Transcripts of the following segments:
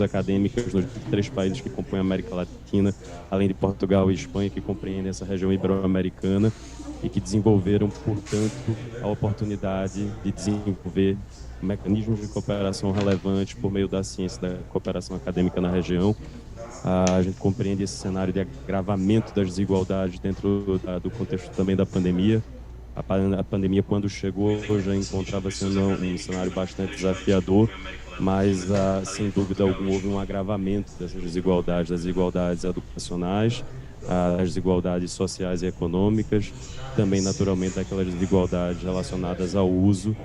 acadêmicas nos 3 países que compõem a América Latina, além de Portugal e Espanha, que compreendem essa região ibero-americana e que desenvolveram, portanto, a oportunidade de desenvolver mecanismos de cooperação relevantes por meio da ciência da cooperação acadêmica na região. A gente compreende esse cenário de agravamento das desigualdades dentro do contexto também da pandemia. A pandemia, quando chegou, já encontrava sendo um cenário bastante desafiador, mas, sem dúvida alguma, houve um agravamento dessas desigualdades, das desigualdades educacionais, das desigualdades sociais e econômicas, também, naturalmente, daquelas desigualdades relacionadas ao uso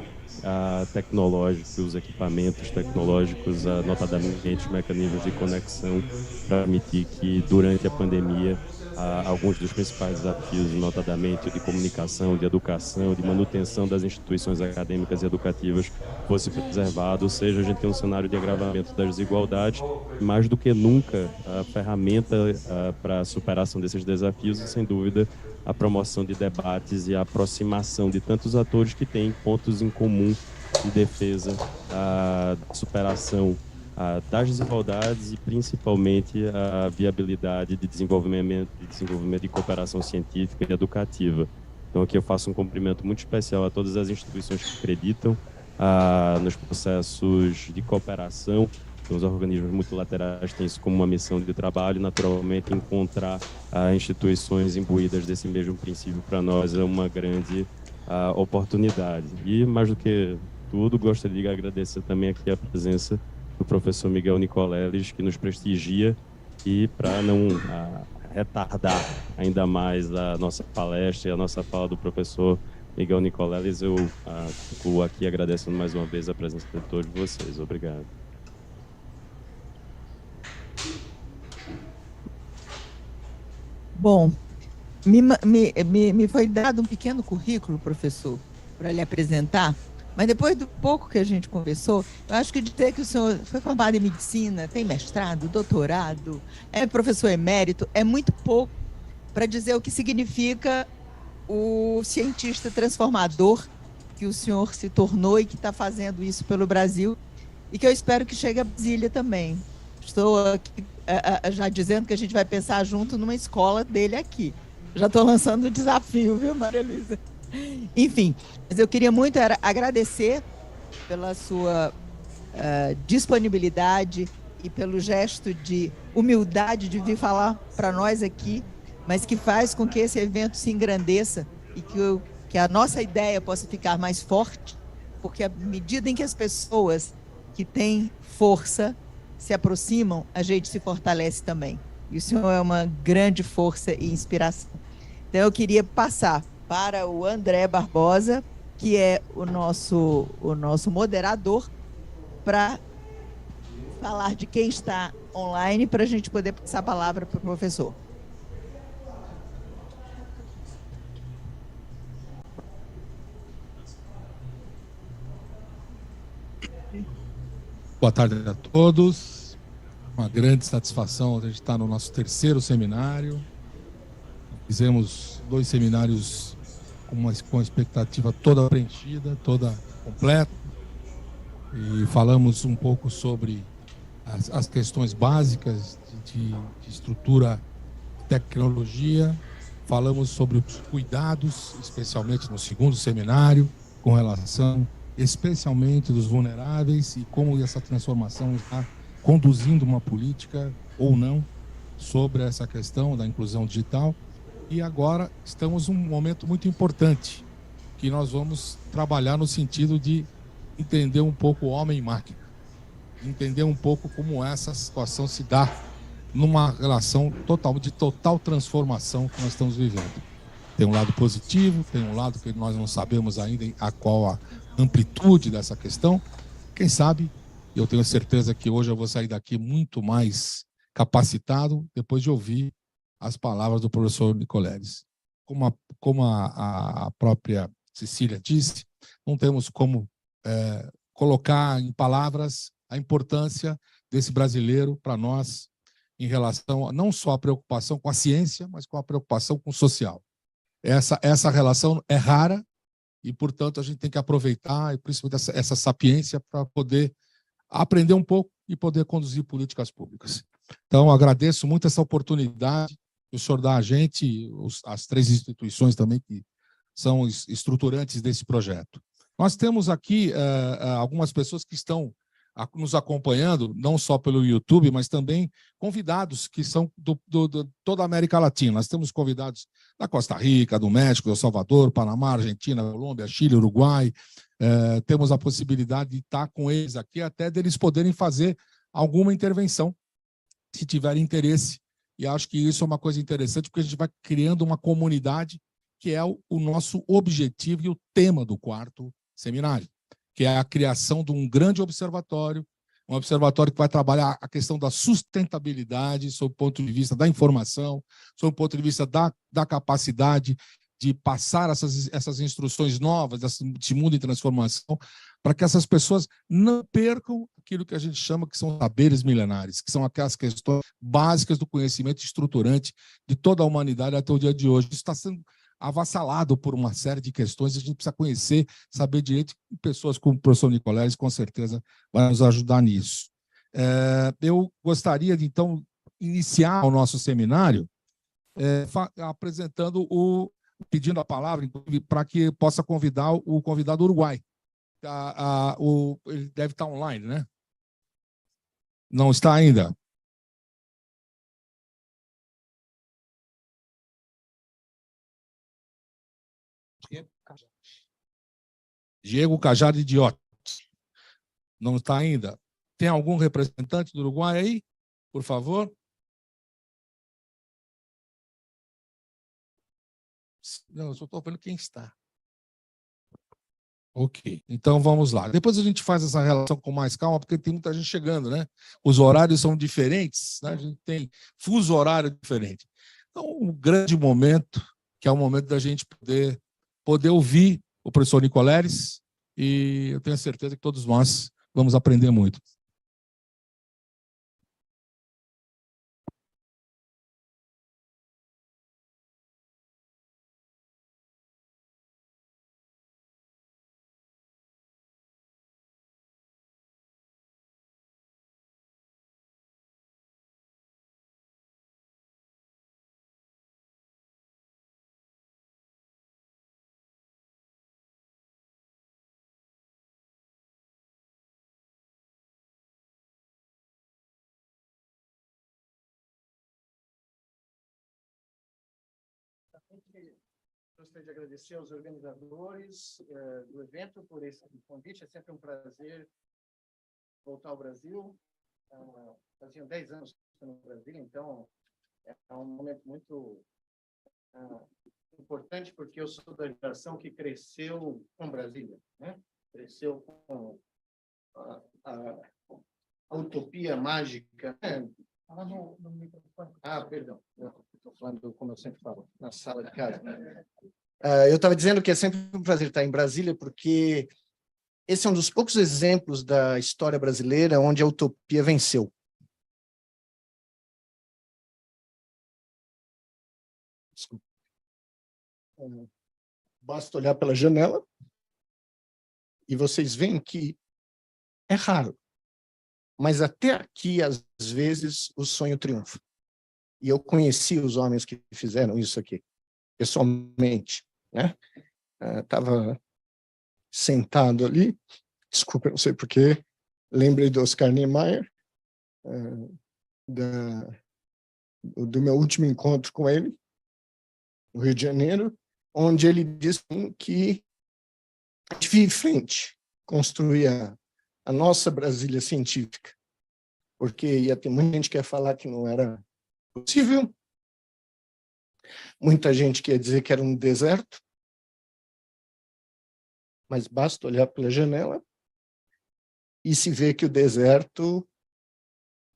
tecnológico, os equipamentos tecnológicos, notadamente os mecanismos de conexão, para permitir que, durante a pandemia, alguns dos principais desafios, notadamente de comunicação, de educação, de manutenção das instituições acadêmicas e educativas, fosse preservado. Ou seja, a gente tem um cenário de agravamento das desigualdades, mais do que nunca a ferramenta para a superação desses desafios e, sem dúvida, a promoção de debates e a aproximação de tantos atores que têm pontos em comum de defesa, superação das desigualdades e, principalmente, a viabilidade de desenvolvimento de cooperação científica e educativa. Então, aqui eu faço um cumprimento muito especial a todas as instituições que acreditam nos processos de cooperação. Então, os organismos multilaterais têm isso como uma missão de trabalho. Naturalmente, encontrar instituições imbuídas desse mesmo princípio, para nós, é uma grande oportunidade. E, mais do que tudo, gostaria de agradecer também aqui a presença do professor Miguel Nicoleles, que nos prestigia, e para não retardar ainda mais a nossa palestra e a nossa fala do professor Miguel Nicoleles, eu concluo aqui agradecendo mais uma vez a presença de todos vocês. Obrigado. Bom, me foi dado um pequeno currículo, professor, para lhe apresentar, mas depois do pouco que a gente conversou, eu acho que dizer que o senhor foi formado em medicina, tem mestrado, doutorado, é professor emérito, é muito pouco para dizer o que significa o cientista transformador que o senhor se tornou e que está fazendo isso pelo Brasil, e que eu espero que chegue a Brasília também. Estou aqui, já dizendo que a gente vai pensar junto numa escola dele aqui. Já estou lançando o desafio, viu, Maria Luísa? Enfim, mas eu queria muito agradecer pela sua disponibilidade e pelo gesto de humildade de vir falar para nós aqui, mas que faz com que esse evento se engrandeça e que a nossa ideia possa ficar mais forte, porque à medida em que as pessoas que têm força se aproximam, a gente se fortalece também. E o senhor é uma grande força e inspiração. Então, eu queria passar para o André Barbosa, que é o nosso moderador, para falar de quem está online, para a gente poder passar a palavra para o professor. Boa tarde a todos. Uma grande satisfação a gente estar no nosso 3º seminário. Fizemos 2 seminários com a expectativa toda preenchida, toda completa. E falamos um pouco sobre as questões básicas de estrutura, tecnologia. Falamos sobre os cuidados, especialmente no 2º seminário, com relação especialmente dos vulneráveis e como essa transformação está conduzindo uma política ou não sobre essa questão da inclusão digital. E agora estamos num momento muito importante, que nós vamos trabalhar no sentido de entender um pouco o homem e máquina, entender um pouco como essa situação se dá numa relação de total transformação que nós estamos vivendo. Tem um lado positivo, tem um lado que nós não sabemos ainda qual a amplitude dessa questão. Quem sabe, eu tenho certeza que hoje eu vou sair daqui muito mais capacitado depois de ouvir as palavras do professor Nicoleles. Como a própria Cecília disse, não temos como colocar em palavras a importância desse brasileiro para nós em relação não só à preocupação com a ciência, mas com a preocupação com o social. Essa relação é rara e, portanto, a gente tem que aproveitar, e principalmente essa sapiência, para poder aprender um pouco e poder conduzir políticas públicas. Então, agradeço muito essa oportunidade que o senhor dá a gente, as 3 instituições também que são estruturantes desse projeto. Nós temos aqui algumas pessoas que estão nos acompanhando, não só pelo YouTube, mas também convidados que são de toda a América Latina. Nós temos convidados da Costa Rica, do México, do El Salvador, Panamá, Argentina, Colômbia, Chile, Uruguai. Temos a possibilidade de estar com eles aqui, até deles poderem fazer alguma intervenção, se tiverem interesse. E acho que isso é uma coisa interessante, porque a gente vai criando uma comunidade, que é o nosso objetivo e o tema do 4º seminário, que é a criação de um grande observatório, um observatório que vai trabalhar a questão da sustentabilidade, sob o ponto de vista da informação, sob o ponto de vista da capacidade de passar essas instruções novas, desse mundo em transformação, para que essas pessoas não percam aquilo que a gente chama que são saberes milenares, que são aquelas questões básicas do conhecimento estruturante de toda a humanidade até o dia de hoje. Isso está sendo avassalado por uma série de questões, a gente precisa conhecer, saber direito, e pessoas como o professor Nicoleles, com certeza, vai nos ajudar nisso. Eu gostaria de, então, iniciar o nosso seminário pedindo a palavra para que possa convidar o convidado do Uruguai. Ele deve estar online, né? Não está ainda? Diego Cajade Diotti. Não está ainda? Tem algum representante do Uruguai aí? Por favor. Não, eu só estou vendo quem está. Ok, então vamos lá. Depois a gente faz essa relação com mais calma, porque tem muita gente chegando, né? Os horários são diferentes, né? A gente tem fuso horário diferente. Então, um grande momento, que é o momento da gente poder ouvir o professor Nicoleles, e eu tenho certeza que todos nós vamos aprender muito. Gostaria de agradecer aos organizadores do evento por esse convite. É sempre um prazer voltar ao Brasil. Faziam 10 anos que estou no Brasil, então é um momento muito importante, porque eu sou da geração que cresceu com Brasília, né? Cresceu com a utopia mágica, né? Fala no microfone. Perdão. Estou falando como eu sempre falo, na sala de casa. Eu estava dizendo que é sempre um prazer estar em Brasília, porque esse é um dos poucos exemplos da história brasileira onde a utopia venceu. Desculpa. Basta olhar pela janela e vocês veem que é raro. Mas até aqui, às vezes, o sonho triunfa. E eu conheci os homens que fizeram isso aqui, pessoalmente, né? Estava sentado ali, desculpa, não sei porquê, lembrei do Oscar Niemeyer, do meu último encontro com ele, no Rio de Janeiro, onde ele disse que a gente ia em frente, construir a nossa Brasília científica, porque ia ter muita gente que ia falar que não era possível, muita gente que ia dizer que era um deserto, mas basta olhar pela janela e se vê que o deserto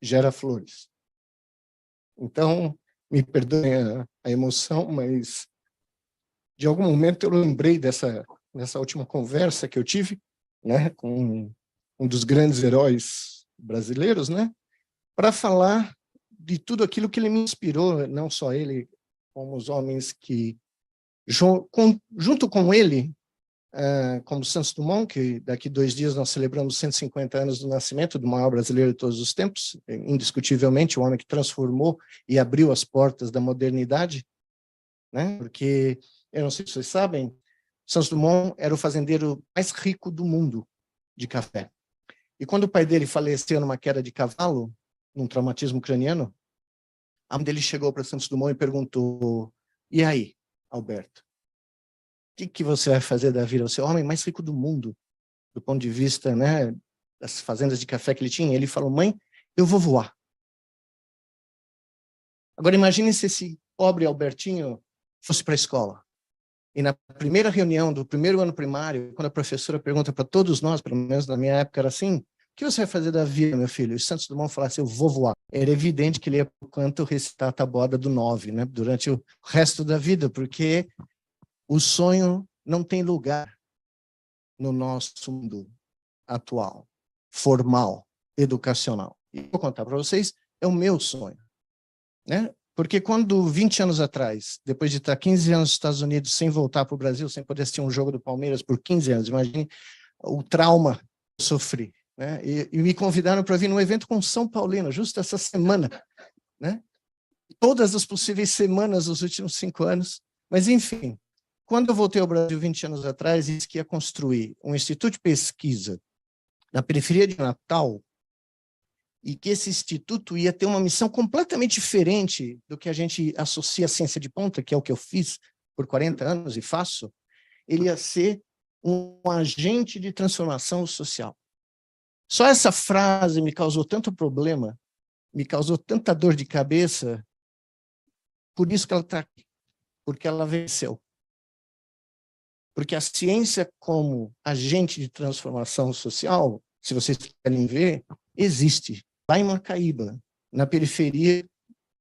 gera flores. Então, me perdoem a emoção, mas de algum momento eu lembrei dessa última conversa que eu tive, né, com um dos grandes heróis brasileiros, né, para falar de tudo aquilo que ele me inspirou, não só ele, como os homens que, junto com ele, como Santos Dumont, que daqui 2 dias nós celebramos 150 anos do nascimento do maior brasileiro de todos os tempos, indiscutivelmente o homem que transformou e abriu as portas da modernidade, né? Porque, eu não sei se vocês sabem, Santos Dumont era o fazendeiro mais rico do mundo de café. E quando o pai dele faleceu numa queda de cavalo, num traumatismo craniano, a mãe dele chegou para Santos Dumont e perguntou: e aí, Alberto? O que você vai fazer da vida? Você é o homem mais rico do mundo, do ponto de vista, né, das fazendas de café que ele tinha. Ele falou: mãe, eu vou voar. Agora imagine se esse pobre Albertinho fosse para a escola. E na primeira reunião do primeiro ano primário, quando a professora pergunta para todos nós, pelo menos na minha época era assim: o que você vai fazer da vida, meu filho? E Santos Dumont falasse: eu vou voar. Era evidente que ele ia, por quanto, recitar a tabuada do 9, né, durante o resto da vida, porque o sonho não tem lugar no nosso mundo atual, formal, educacional. E vou contar para vocês, é o meu sonho, né? Porque quando, 20 anos atrás, depois de estar 15 anos nos Estados Unidos, sem voltar para o Brasil, sem poder assistir um jogo do Palmeiras por 15 anos, imagine o trauma que eu sofri, né? E me convidaram para vir num evento com São Paulino, justo essa semana, né? Todas as possíveis semanas dos últimos 5 anos, mas enfim. Quando eu voltei ao Brasil 20 anos atrás, disse que ia construir um instituto de pesquisa na periferia de Natal e que esse instituto ia ter uma missão completamente diferente do que a gente associa à ciência de ponta, que é o que eu fiz por 40 anos e faço. Ele ia ser um agente de transformação social. Só essa frase me causou tanto problema, me causou tanta dor de cabeça, por isso que ela está aqui, porque ela venceu. Porque a ciência como agente de transformação social, se vocês querem ver, existe lá em Macaíba, na periferia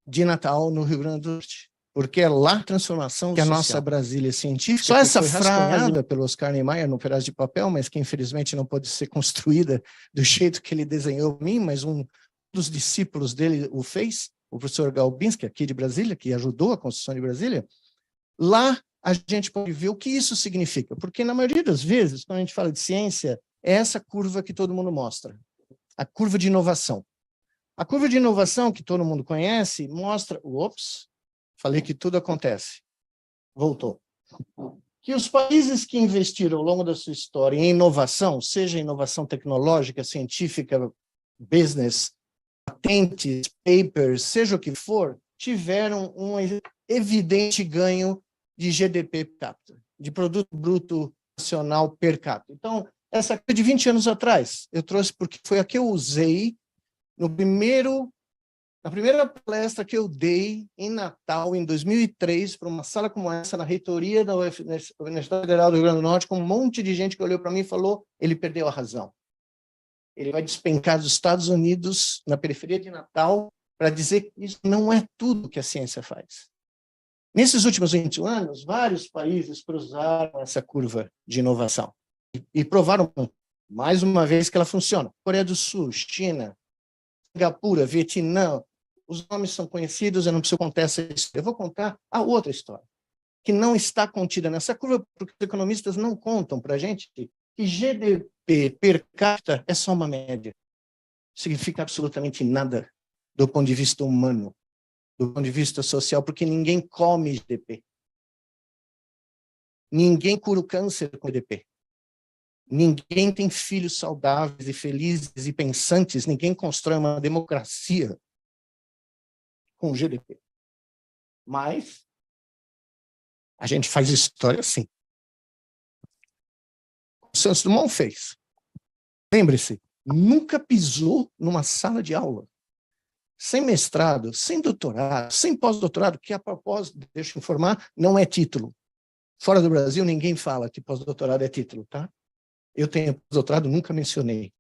de Natal, no Rio Grande do Norte. Porque é lá a transformação que a nossa Brasília científica, só essa frase pelo Oscar Niemeyer no pedaço de papel, mas que infelizmente não pode ser construída do jeito que ele desenhou para mim, mas um dos discípulos dele o fez, o professor Galbinski, aqui de Brasília, que ajudou a construção de Brasília. Lá a gente pode ver o que isso significa, porque na maioria das vezes, quando a gente fala de ciência, é essa curva que todo mundo mostra, a curva de inovação. A curva de inovação que todo mundo conhece mostra, falei que tudo acontece, voltou, que os países que investiram ao longo da sua história em inovação, seja inovação tecnológica, científica, business, patentes, papers, seja o que for, tiveram um evidente ganho de GDP per capita, de produto bruto nacional per capita. Então, essa coisa de 20 anos atrás, eu trouxe porque foi a que eu usei na primeira palestra que eu dei em Natal, em 2003, para uma sala como essa, na reitoria da Universidade Federal do Rio Grande do Norte, com um monte de gente que olhou para mim e falou: ele perdeu a razão. Ele vai despencar dos Estados Unidos, na periferia de Natal, para dizer que isso não é tudo que a ciência faz. Nesses últimos 20 anos, vários países cruzaram essa curva de inovação e provaram, mais uma vez, que ela funciona. Coreia do Sul, China, Singapura, Vietnã, os nomes são conhecidos, eu não preciso contar essa história. Eu vou contar a outra história, que não está contida nessa curva, porque os economistas não contam para a gente que GDP per capita é só uma média. Significa absolutamente nada do ponto de vista humano, do ponto de vista social, porque ninguém come GDP. Ninguém cura o câncer com GDP. Ninguém tem filhos saudáveis e felizes e pensantes, ninguém constrói uma democracia com GDP. Mas a gente faz história assim. O Santos Dumont fez. Lembre-se, nunca pisou numa sala de aula. Sem mestrado, sem doutorado, sem pós-doutorado, que a propósito, deixa eu informar, não é título. Fora do Brasil, ninguém fala que pós-doutorado é título, tá? Eu tenho pós-doutorado, nunca mencionei.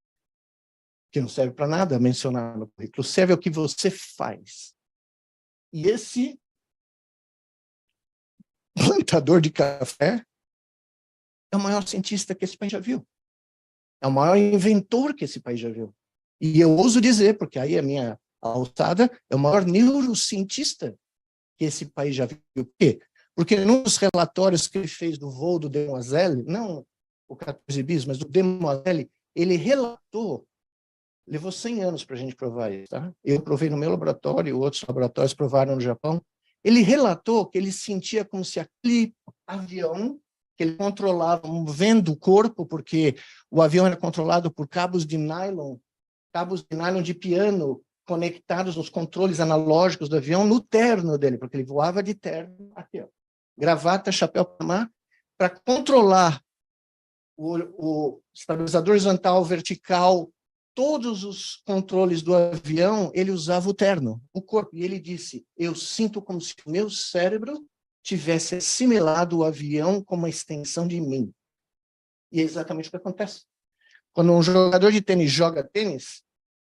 Que não serve para nada mencionar no currículo. Serve ao que você faz. E esse plantador de café é o maior cientista que esse país já viu. É o maior inventor que esse país já viu. E eu ouso dizer, porque aí a minha alçada, é o maior neurocientista que esse país já viu. Por quê? Porque num dos relatórios que ele fez do voo do Demoiselle, não o 14 bis, mas do Demoiselle, ele relatou, levou 100 anos para a gente provar isso, tá? Eu provei no meu laboratório, outros laboratórios provaram no Japão. Ele relatou que ele sentia como se aquele avião, que ele controlava, movendo o corpo, porque o avião era controlado por cabos de nylon de piano, conectados nos controles analógicos do avião, no terno dele, porque ele voava de terno aqui, ó. Gravata, chapéu Panamá, para controlar o estabilizador horizontal, vertical, todos os controles do avião, ele usava o terno, o corpo. E ele disse, eu sinto como se o meu cérebro tivesse assimilado o avião como uma extensão de mim. E é exatamente o que acontece. Quando um jogador de tênis joga tênis,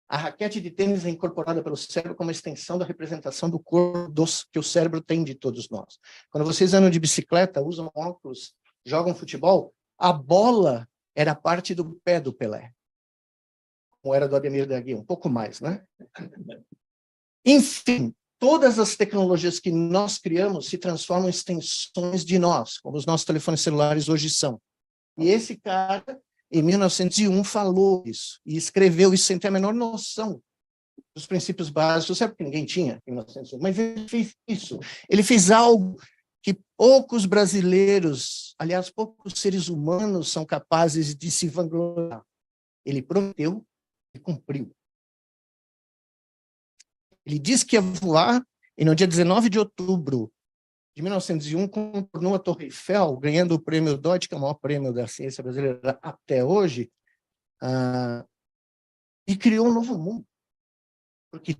a raquete de tênis é incorporada pelo cérebro como uma extensão da representação do corpo que o cérebro tem de todos nós. Quando vocês andam de bicicleta, usam óculos, jogam futebol, a bola era parte do pé do Pelé. Como era do Ademir da Guia, um pouco mais, né? Enfim, todas as tecnologias que nós criamos se transformam em extensões de nós, como os nossos telefones celulares hoje são. E esse cara, em 1901, falou isso, e escreveu isso sem ter a menor noção dos princípios básicos, sabe que ninguém tinha em 1901, mas ele fez isso. Ele fez algo que poucos brasileiros, aliás, poucos seres humanos são capazes de se vangloriar. Ele prometeu e cumpriu. Ele disse que ia voar, e no dia 19 de outubro de 1901, contornou a Torre Eiffel, ganhando o prêmio Deutsch, que é o maior prêmio da ciência brasileira até hoje, e criou um novo mundo. Porque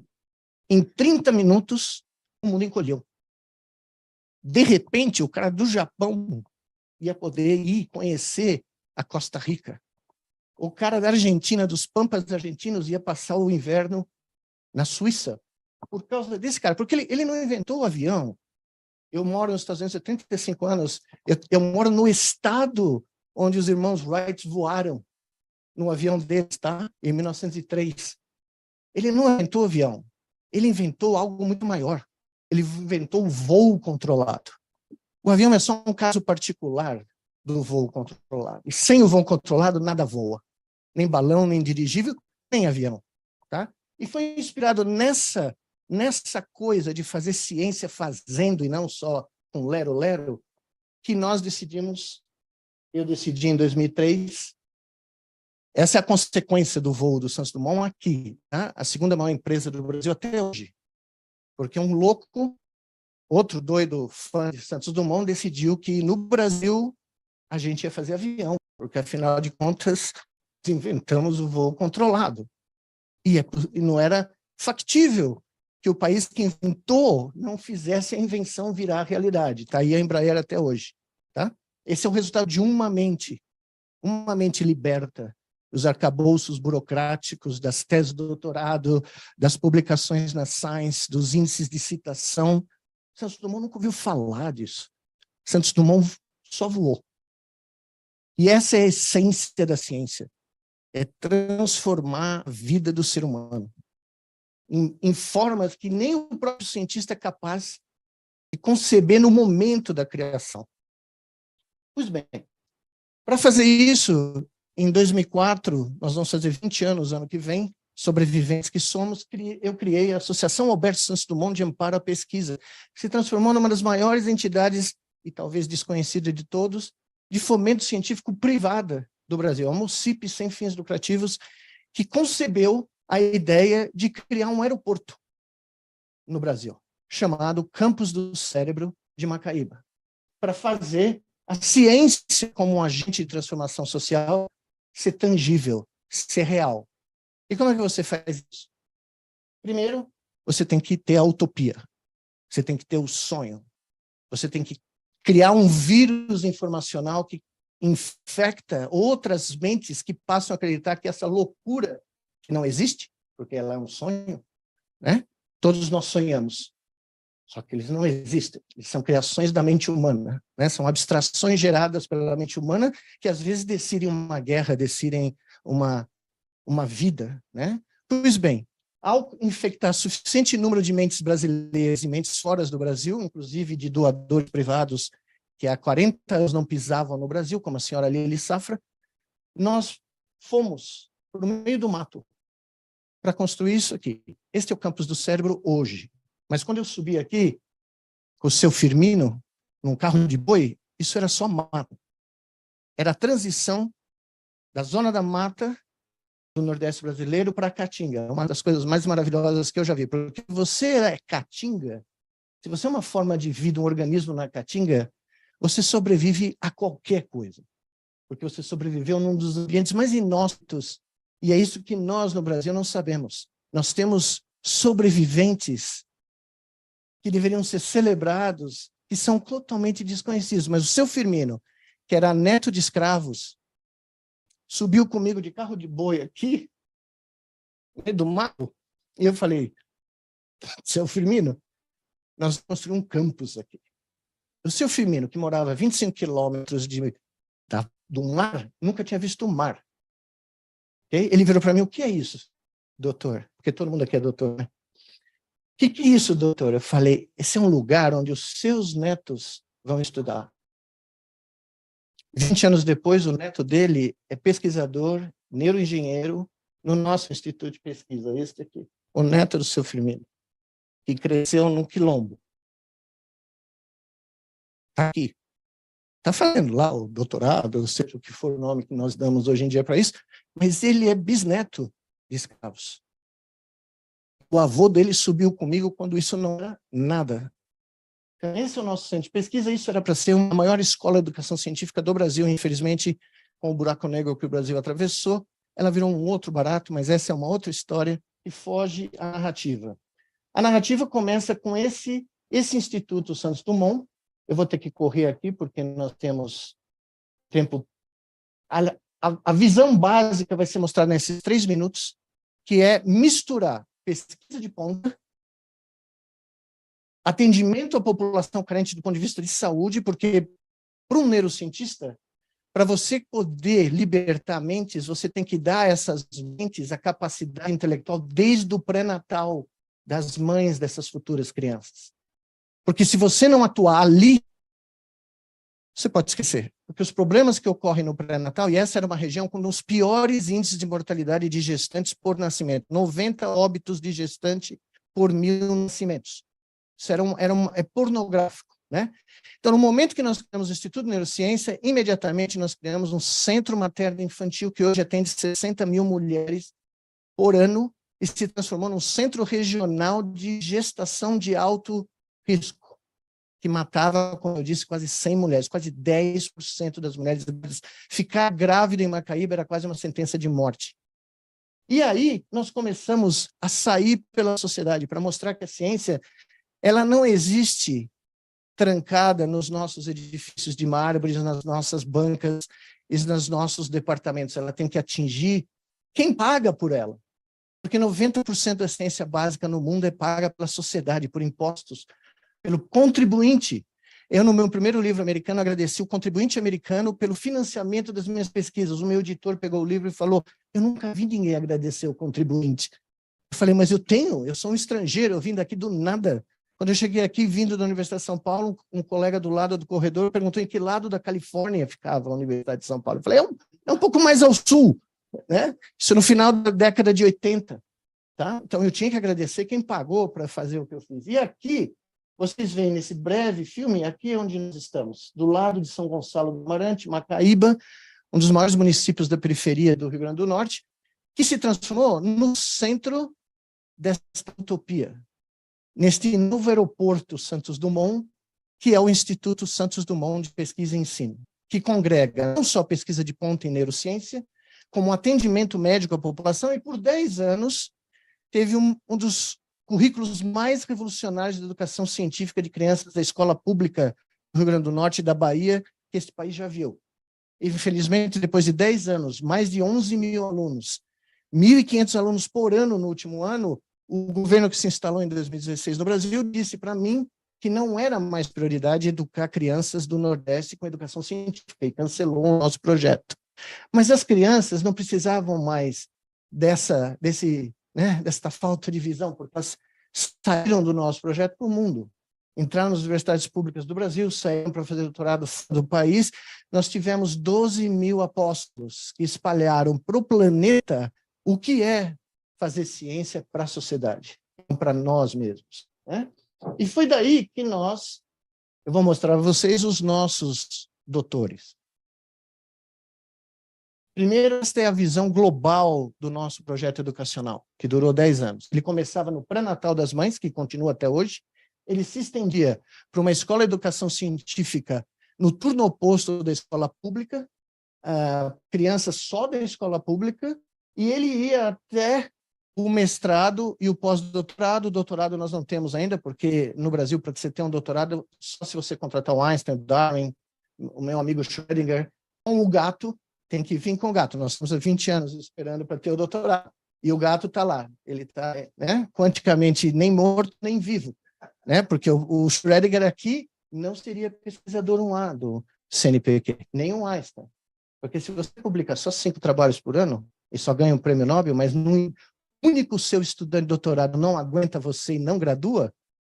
em 30 minutos, o mundo encolheu. De repente, o cara do Japão ia poder ir conhecer a Costa Rica. O cara da Argentina, dos Pampas argentinos, ia passar o inverno na Suíça. Por causa desse cara. Porque ele não inventou o avião. Eu moro nos Estados Unidos há 35 anos. Eu moro no estado onde os irmãos Wright voaram no avião deles, tá? Em 1903. Ele não inventou o avião. Ele inventou algo muito maior. Ele inventou o voo controlado. O avião é só um caso particular do voo controlado. E sem o voo controlado, nada voa. Nem balão, nem dirigível, nem avião. Tá? E foi inspirado nessa coisa de fazer ciência fazendo e não só com lero-lero, que nós decidimos, eu decidi em 2003, essa é a consequência do voo do Santos Dumont aqui, tá? A segunda maior empresa do Brasil até hoje. Porque um louco, outro doido fã de Santos Dumont, decidiu que no Brasil a gente ia fazer avião, porque afinal de contas inventamos o voo controlado. E não era factível que o país que inventou não fizesse a invenção virar realidade. Está aí a Embraer até hoje. Tá? Esse é o resultado de uma mente liberta, os arcabouços burocráticos, das teses de doutorado, das publicações na Science, dos índices de citação. Santos Dumont nunca ouviu falar disso. Santos Dumont só voou. E essa é a essência da ciência. É transformar a vida do ser humano em formas que nem o próprio cientista é capaz de conceber no momento da criação. Pois bem, para fazer isso, em 2004, nós vamos fazer 20 anos ano que vem, sobreviventes que somos, eu criei a Associação Alberto Santos Dumont de Amparo à Pesquisa, que se transformou numa das maiores entidades, e talvez desconhecida de todos, de fomento científico privada do Brasil, a MOCIP sem fins lucrativos, que concebeu a ideia de criar um aeroporto no Brasil, chamado Campus do Cérebro de Macaíba, para fazer a ciência como um agente de transformação social ser tangível, ser real. E como é que você faz isso? Primeiro, você tem que ter a utopia, você tem que ter o sonho, você tem que criar um vírus informacional que infecta outras mentes que passam a acreditar que essa loucura que não existe, porque ela é um sonho, né? Todos nós sonhamos, só que eles não existem, eles são criações da mente humana, né? São abstrações geradas pela mente humana que às vezes decidem uma guerra, decidem uma vida, né? Pois bem, ao infectar suficiente número de mentes brasileiras e mentes fora do Brasil, inclusive de doadores privados que há 40 anos não pisavam no Brasil, como a senhora Lili Safra, nós fomos para o meio do mato para construir isso aqui. Este é o campus do cérebro hoje. Mas quando eu subi aqui, com o seu Firmino, num carro de boi, isso era só mata. Era a transição da zona da mata do Nordeste brasileiro para a Caatinga. Uma das coisas mais maravilhosas que eu já vi. Porque você é Caatinga, se você é uma forma de vida, um organismo na Caatinga, você sobrevive a qualquer coisa. Porque você sobreviveu num dos ambientes mais inóspitos. E é isso que nós, no Brasil, não sabemos. Nós temos sobreviventes que deveriam ser celebrados, que são totalmente desconhecidos. Mas o seu Firmino, que era neto de escravos, subiu comigo de carro de boi aqui, no meio do mato, e eu falei, seu Firmino, nós vamos construir um campus aqui. O seu Firmino, que morava a 25 quilômetros do mar, nunca tinha visto o mar. Okay? Ele virou para mim, o que é isso, doutor? Porque todo mundo aqui é doutor, né? O que é isso, doutor? Eu falei, esse é um lugar onde os seus netos vão estudar. 20 anos depois, o neto dele é pesquisador, neuroengenheiro, no nosso instituto de pesquisa, este aqui. O neto do seu Firmino, que cresceu num quilombo. Está aqui. Está fazendo lá o doutorado, ou seja, o que for o nome que nós damos hoje em dia para isso, mas ele é bisneto de escravos. O avô dele subiu comigo quando isso não era nada. Então, esse é o nosso centro de pesquisa. Isso era para ser a maior escola de educação científica do Brasil. Infelizmente, com o buraco negro que o Brasil atravessou, ela virou um outro barato, mas essa é uma outra história que foge à narrativa. A narrativa começa com esse Instituto Santos Dumont. Eu vou ter que correr aqui, porque nós temos tempo. A visão básica vai ser mostrada nesses 3 minutos, que é misturar pesquisa de ponta, atendimento à população carente do ponto de vista de saúde, porque, para um neurocientista, para você poder libertar mentes, você tem que dar a essas mentes a capacidade intelectual desde o pré-natal das mães dessas futuras crianças. Porque se você não atuar ali, você pode esquecer. Porque os problemas que ocorrem no pré-natal, e essa era uma região com os piores índices de mortalidade de gestantes por nascimento, 90 óbitos de gestante por 1000 nascimentos. Isso é pornográfico, né? Então, no momento que nós criamos o Instituto de Neurociência, imediatamente nós criamos um centro materno-infantil que hoje atende 60 mil mulheres por ano e se transformou num centro regional de gestação de alto risco, que matava, como eu disse, quase 100 mulheres, quase 10% das mulheres. Ficar grávida em Macaíba era quase uma sentença de morte. E aí nós começamos a sair pela sociedade para mostrar que a ciência ela não existe trancada nos nossos edifícios de mármore, nas nossas bancas e nos nossos departamentos. Ela tem que atingir quem paga por ela. Porque 90% da ciência básica no mundo é paga pela sociedade, por impostos, pelo contribuinte. Eu, no meu primeiro livro americano, agradeci o contribuinte americano pelo financiamento das minhas pesquisas. O meu editor pegou o livro e falou, eu nunca vi ninguém agradecer o contribuinte. Eu falei, mas eu sou um estrangeiro, eu vim daqui do nada. Quando eu cheguei aqui, vindo da Universidade de São Paulo, um colega do lado do corredor perguntou em que lado da Califórnia ficava a Universidade de São Paulo. Eu falei, é um pouco mais ao sul, né? Isso no final da década de 80. Tá? Então, eu tinha que agradecer quem pagou para fazer o que eu fiz. E aqui, vocês veem nesse breve filme, aqui é onde nós estamos, do lado de São Gonçalo do Amarante, Macaíba, um dos maiores municípios da periferia do Rio Grande do Norte, que se transformou no centro dessa utopia. Neste novo aeroporto Santos Dumont, que é o Instituto Santos Dumont de Pesquisa e Ensino, que congrega não só pesquisa de ponta em neurociência, como atendimento médico à população, e por 10 anos teve um dos currículos mais revolucionários da educação científica de crianças da escola pública do Rio Grande do Norte e da Bahia, que esse país já viu. E, infelizmente, depois de 10 anos, mais de 11 mil alunos, 1.500 alunos por ano no último ano, o governo que se instalou em 2016 no Brasil disse para mim que não era mais prioridade educar crianças do Nordeste com educação científica e cancelou o nosso projeto. Mas as crianças não precisavam mais desta falta de visão, porque elas saíram do nosso projeto para o mundo. entraram nas universidades públicas do Brasil, saíram para fazer doutorado fora do país. Nós tivemos 12 mil apóstolos que espalharam para o planeta o que é fazer ciência para a sociedade, para nós mesmos, né? E foi daí que eu vou mostrar a vocês os nossos doutores. Primeiro, esta é a visão global do nosso projeto educacional, que durou 10 anos. Ele começava no pré-natal das mães, que continua até hoje. Ele se estendia para uma escola de educação científica no turno oposto da escola pública, crianças só da escola pública, e ele ia até o mestrado e o pós-doutorado. O doutorado nós não temos ainda, porque no Brasil, para você ter um doutorado, só se você contratar o Einstein, o Darwin, o meu amigo Schrödinger, com o gato, tem que vir com o gato. Nós estamos há 20 anos esperando para ter o doutorado. E o gato está lá. Ele está, né, quanticamente nem morto, nem vivo. Né? Porque o Schrödinger aqui não seria pesquisador 1A do CNPq, nem um Einstein. Porque se você publica só 5 trabalhos por ano e só ganha um prêmio Nobel, mas no único seu estudante de doutorado não aguenta você e não gradua,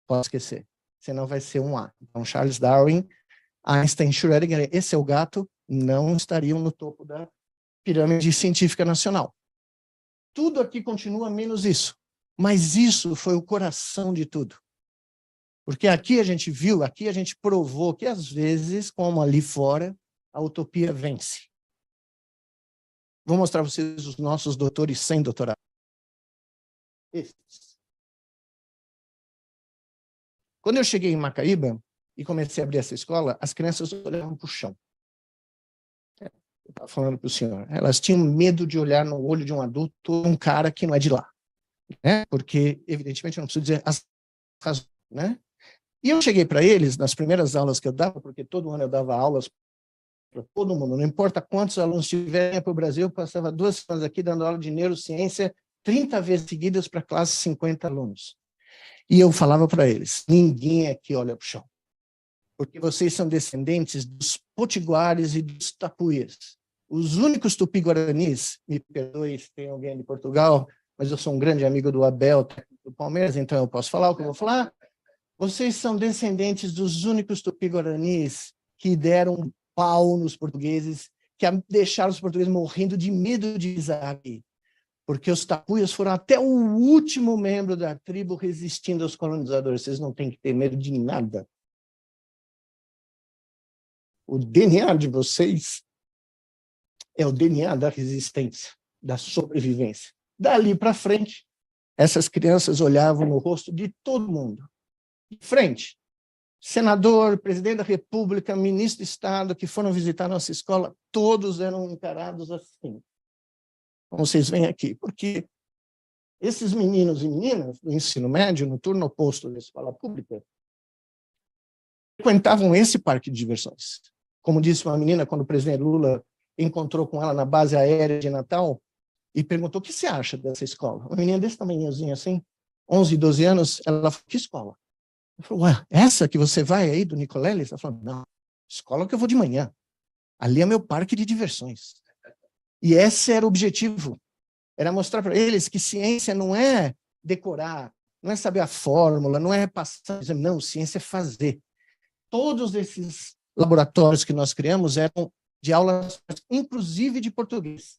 pode esquecer. Senão vai ser 1A. Então, Charles Darwin, Einstein, Schrödinger, esse é o gato, não estariam no topo da pirâmide científica nacional. Tudo aqui continua menos isso. Mas isso foi o coração de tudo. Porque aqui a gente viu, aqui a gente provou que, às vezes, como ali fora, a utopia vence. Vou mostrar a vocês os nossos doutores sem doutorado. Esses. Quando eu cheguei em Macaíba e comecei a abrir essa escola, as crianças olhavam para o chão. Eu estava falando para o senhor. Elas tinham medo de olhar no olho de um adulto, um cara que não é de lá. Né? Porque, evidentemente, eu não preciso dizer as razões. Né? E eu cheguei para eles, nas primeiras aulas que eu dava, porque todo ano eu dava aulas para todo mundo, não importa quantos alunos tiverem para o Brasil, eu passava 2 semanas aqui dando aula de neurociência, 30 vezes seguidas para classe 50 alunos. E eu falava para eles, ninguém aqui olha para o chão, porque vocês são descendentes dos potiguares e dos tapuias. Os únicos tupi-guaranis, me perdoe se tem alguém de Portugal, mas eu sou um grande amigo do Abel, do Palmeiras, então eu posso falar o que eu vou falar. Vocês são descendentes dos únicos tupi-guaranis que deram pau nos portugueses, que deixaram os portugueses morrendo de medo de pisar aqui. Porque os tapuias foram até o último membro da tribo resistindo aos colonizadores. Vocês não têm que ter medo de nada. O DNA de vocês é o DNA da resistência, da sobrevivência. Dali para frente, essas crianças olhavam no rosto de todo mundo. De frente, senador, presidente da República, ministro de Estado, que foram visitar nossa escola, todos eram encarados assim. Como vocês veem aqui, porque esses meninos e meninas do ensino médio, no turno oposto da escola pública, frequentavam esse parque de diversões. Como disse uma menina, quando o presidente Lula encontrou com ela na base aérea de Natal, e perguntou, o que você acha dessa escola? Uma menina desse tamanhozinho assim, 11, 12 anos, ela falou, que escola? Eu falei, ué, essa que você vai aí do Nicoleles? Ela falou, não, escola que eu vou de manhã. Ali é meu parque de diversões. E esse era o objetivo. Era mostrar para eles que ciência não é decorar, não é saber a fórmula, não é passar, não, ciência é fazer. Todos esses laboratórios que nós criamos eram de aulas, inclusive de português.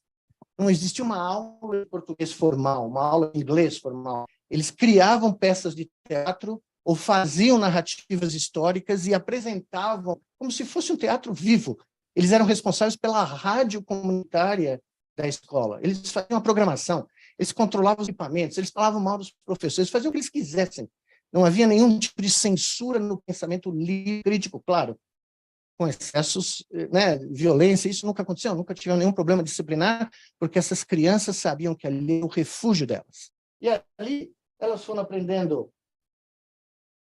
Não existia uma aula de português formal, uma aula de inglês formal. Eles criavam peças de teatro ou faziam narrativas históricas e apresentavam como se fosse um teatro vivo. Eles eram responsáveis pela rádio comunitária da escola. Eles faziam a programação, eles controlavam os equipamentos, eles falavam mal dos professores, faziam o que eles quisessem. Não havia nenhum tipo de censura no pensamento crítico, claro, com excessos, né, violência, isso nunca aconteceu, nunca tiveram nenhum problema disciplinar, porque essas crianças sabiam que ali era o refúgio delas. E ali elas foram aprendendo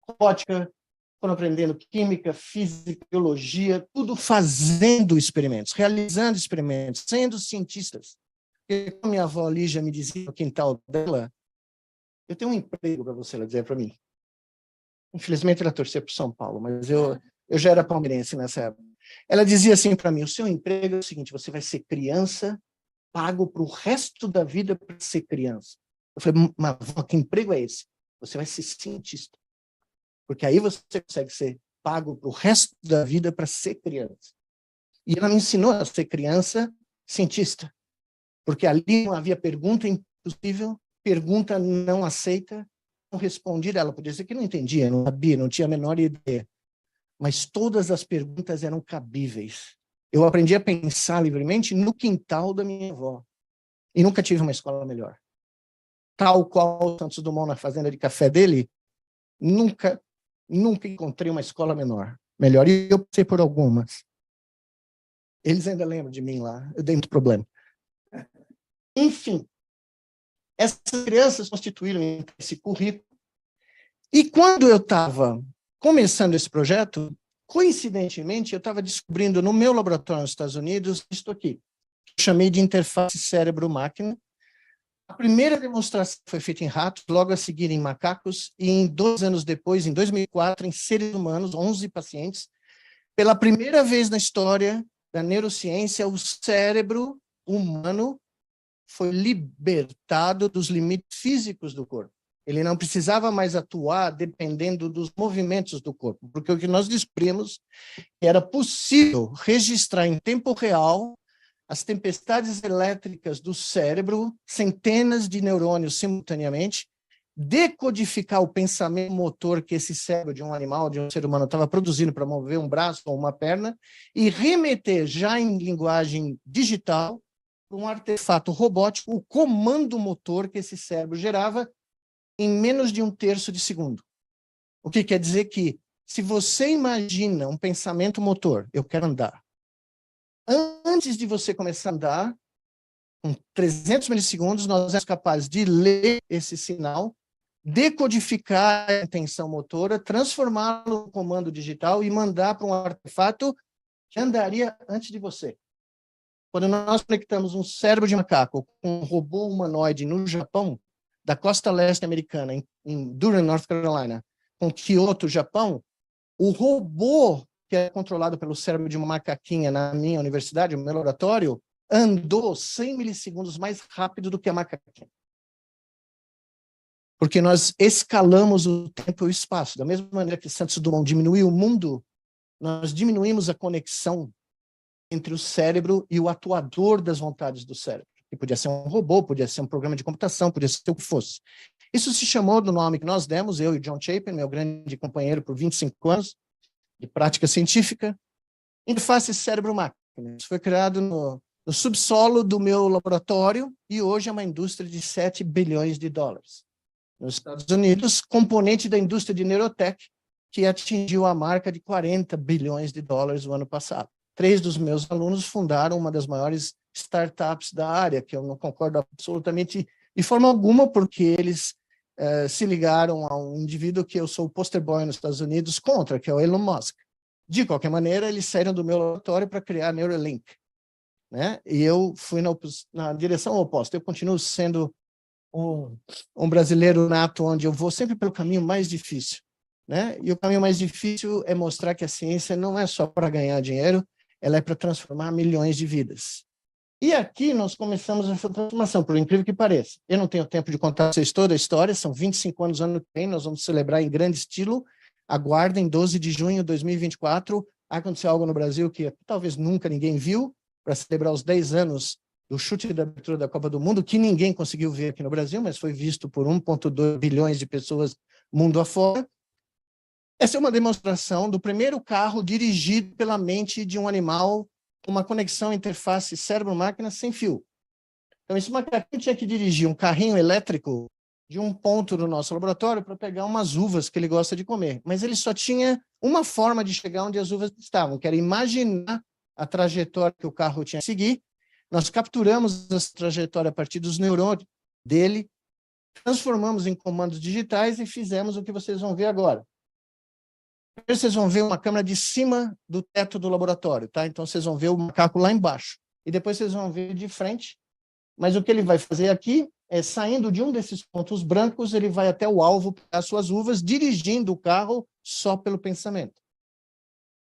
robótica, foram aprendendo química, física, biologia, tudo fazendo experimentos, realizando experimentos, sendo cientistas. Porque, como minha avó Lígia me dizia no quintal dela, eu tenho um emprego para você, ela dizia para mim. Infelizmente, ela torcia para o São Paulo, mas eu já era palmeirense nessa época. Ela dizia assim para mim, o seu emprego é o seguinte, você vai ser criança, pago para o resto da vida para ser criança. Eu falei, mas avó, que emprego é esse? Você vai ser cientista. porque aí você consegue ser pago para o resto da vida para ser criança. E ela me ensinou a ser criança cientista, porque ali não havia pergunta impossível, pergunta não aceita, não respondida. Ela podia dizer que não entendia, não sabia, não tinha a menor ideia, mas todas as perguntas eram cabíveis. Eu aprendi a pensar livremente no quintal da minha avó, e nunca tive uma escola melhor. Tal qual o Santos Dumont na fazenda de café dele, nunca encontrei uma escola melhor. E eu passei por algumas. Eles ainda lembram de mim lá, eu dei muito problema. Enfim, essas crianças constituíram esse currículo. E quando eu estava começando esse projeto, coincidentemente, eu estava descobrindo no meu laboratório nos Estados Unidos isto aqui, que eu chamei de interface cérebro-máquina. A primeira demonstração foi feita em ratos, logo a seguir em macacos, e 2 anos depois, em 2004, em seres humanos, 11 pacientes. Pela primeira vez na história da neurociência, o cérebro humano foi libertado dos limites físicos do corpo. Ele não precisava mais atuar dependendo dos movimentos do corpo, porque o que nós descobrimos era possível registrar em tempo real as tempestades elétricas do cérebro, centenas de neurônios simultaneamente, decodificar o pensamento motor que esse cérebro de um animal, de um ser humano, estava produzindo para mover um braço ou uma perna, e remeter já em linguagem digital para um artefato robótico, o comando motor que esse cérebro gerava em menos de 1/3 de segundo. O que quer dizer que, se você imagina um pensamento motor, eu quero andar, antes de você começar a andar, com 300 milissegundos, nós somos capazes de ler esse sinal, decodificar a intenção motora, transformá-lo em comando digital e mandar para um artefato que andaria antes de você. Quando nós conectamos um cérebro de macaco com um robô humanoide no Japão, da costa leste americana, em Durham, North Carolina, com Kyoto, Japão, o robô que é controlado pelo cérebro de uma macaquinha na minha universidade, no meu laboratório, andou 100 milissegundos mais rápido do que a macaquinha. Porque nós escalamos o tempo e o espaço. Da mesma maneira que Santos Dumont diminuiu o mundo, nós diminuímos a conexão entre o cérebro e o atuador das vontades do cérebro. Que podia ser um robô, podia ser um programa de computação, podia ser o que fosse. Isso se chamou do nome que nós demos, eu e John Chapin, meu grande companheiro por 25 anos, de prática científica, interface cérebro-máquina. Isso foi criado no subsolo do meu laboratório e hoje é uma indústria de 7 bilhões de dólares. Nos Estados Unidos, componente da indústria de neurotech, que atingiu a marca de 40 bilhões de dólares no ano passado. 3 dos meus alunos fundaram uma das maiores startups da área, que eu não concordo absolutamente de forma alguma, porque eles se ligaram a um indivíduo que eu sou o poster boy nos Estados Unidos contra, que é o Elon Musk. De qualquer maneira, eles saíram do meu laboratório para criar a Neuralink, né? E eu fui na direção oposta. Eu continuo sendo um brasileiro nato, onde eu vou sempre pelo caminho mais difícil, né? E o caminho mais difícil é mostrar que a ciência não é só para ganhar dinheiro, ela é para transformar milhões de vidas. E aqui nós começamos essa transformação, por incrível que pareça. Eu não tenho tempo de contar vocês toda a história, são 25 anos ano que vem, nós vamos celebrar em grande estilo. Aguardem, 12 de junho de 2024, aconteceu algo no Brasil que talvez nunca ninguém viu, para celebrar os 10 anos do chute da abertura da Copa do Mundo, que ninguém conseguiu ver aqui no Brasil, mas foi visto por 1,2 bilhões de pessoas mundo afora. Essa é uma demonstração do primeiro carro dirigido pela mente de um animal, uma conexão interface cérebro-máquina sem fio. Então, esse macaquinho tinha que dirigir um carrinho elétrico de um ponto do nosso laboratório para pegar umas uvas que ele gosta de comer. Mas ele só tinha uma forma de chegar onde as uvas estavam, que era imaginar a trajetória que o carro tinha que seguir. Nós capturamos essa trajetória a partir dos neurônios dele, transformamos em comandos digitais e fizemos o que vocês vão ver agora. Primeiro vocês vão ver uma câmera de cima do teto do laboratório, tá? Então vocês vão ver o macaco lá embaixo. E depois vocês vão ver de frente. Mas o que ele vai fazer aqui é, saindo de um desses pontos brancos, ele vai até o alvo pegar suas uvas, dirigindo o carro só pelo pensamento.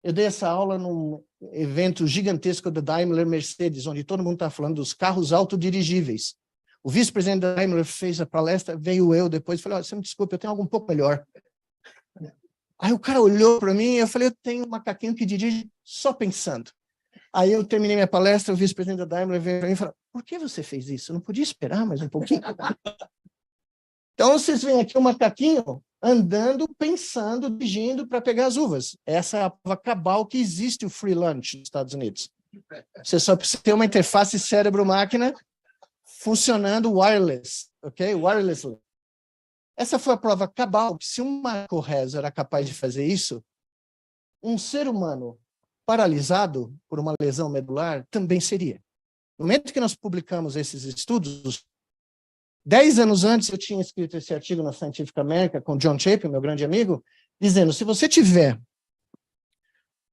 Eu dei essa aula num evento gigantesco da Daimler Mercedes, onde todo mundo está falando dos carros autodirigíveis. O vice-presidente da Daimler fez a palestra, veio eu depois e falei, você me desculpe, eu tenho algo um pouco melhor. Aí o cara olhou para mim e eu falei, eu tenho um macaquinho que dirige só pensando. Aí eu terminei minha palestra, o vice-presidente da Daimler veio para mim e falou, por que você fez isso? Eu não podia esperar mais um pouquinho? Então, vocês veem aqui o macaquinho andando, pensando, dirigindo para pegar as uvas. Essa é a prova cabal que existe o free lunch nos Estados Unidos. Você só precisa ter uma interface cérebro-máquina funcionando wireless, ok? Wirelessly. Essa foi a prova cabal, que se um Marco Rezo era capaz de fazer isso, um ser humano paralisado por uma lesão medular também seria. No momento que nós publicamos esses estudos, 10 anos antes eu tinha escrito esse artigo na Scientific American com John Chapin, meu grande amigo, dizendo, se você tiver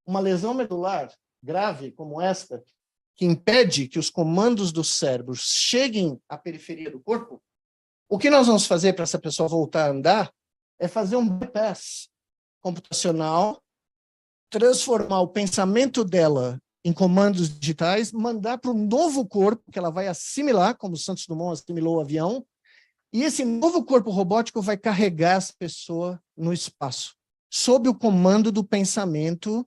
uma lesão medular grave como esta, que impede que os comandos do cérebro cheguem à periferia do corpo, o que nós vamos fazer para essa pessoa voltar a andar é fazer um bypass computacional, transformar o pensamento dela em comandos digitais, mandar para um novo corpo que ela vai assimilar, como Santos Dumont assimilou o avião, e esse novo corpo robótico vai carregar essa pessoa no espaço, sob o comando do pensamento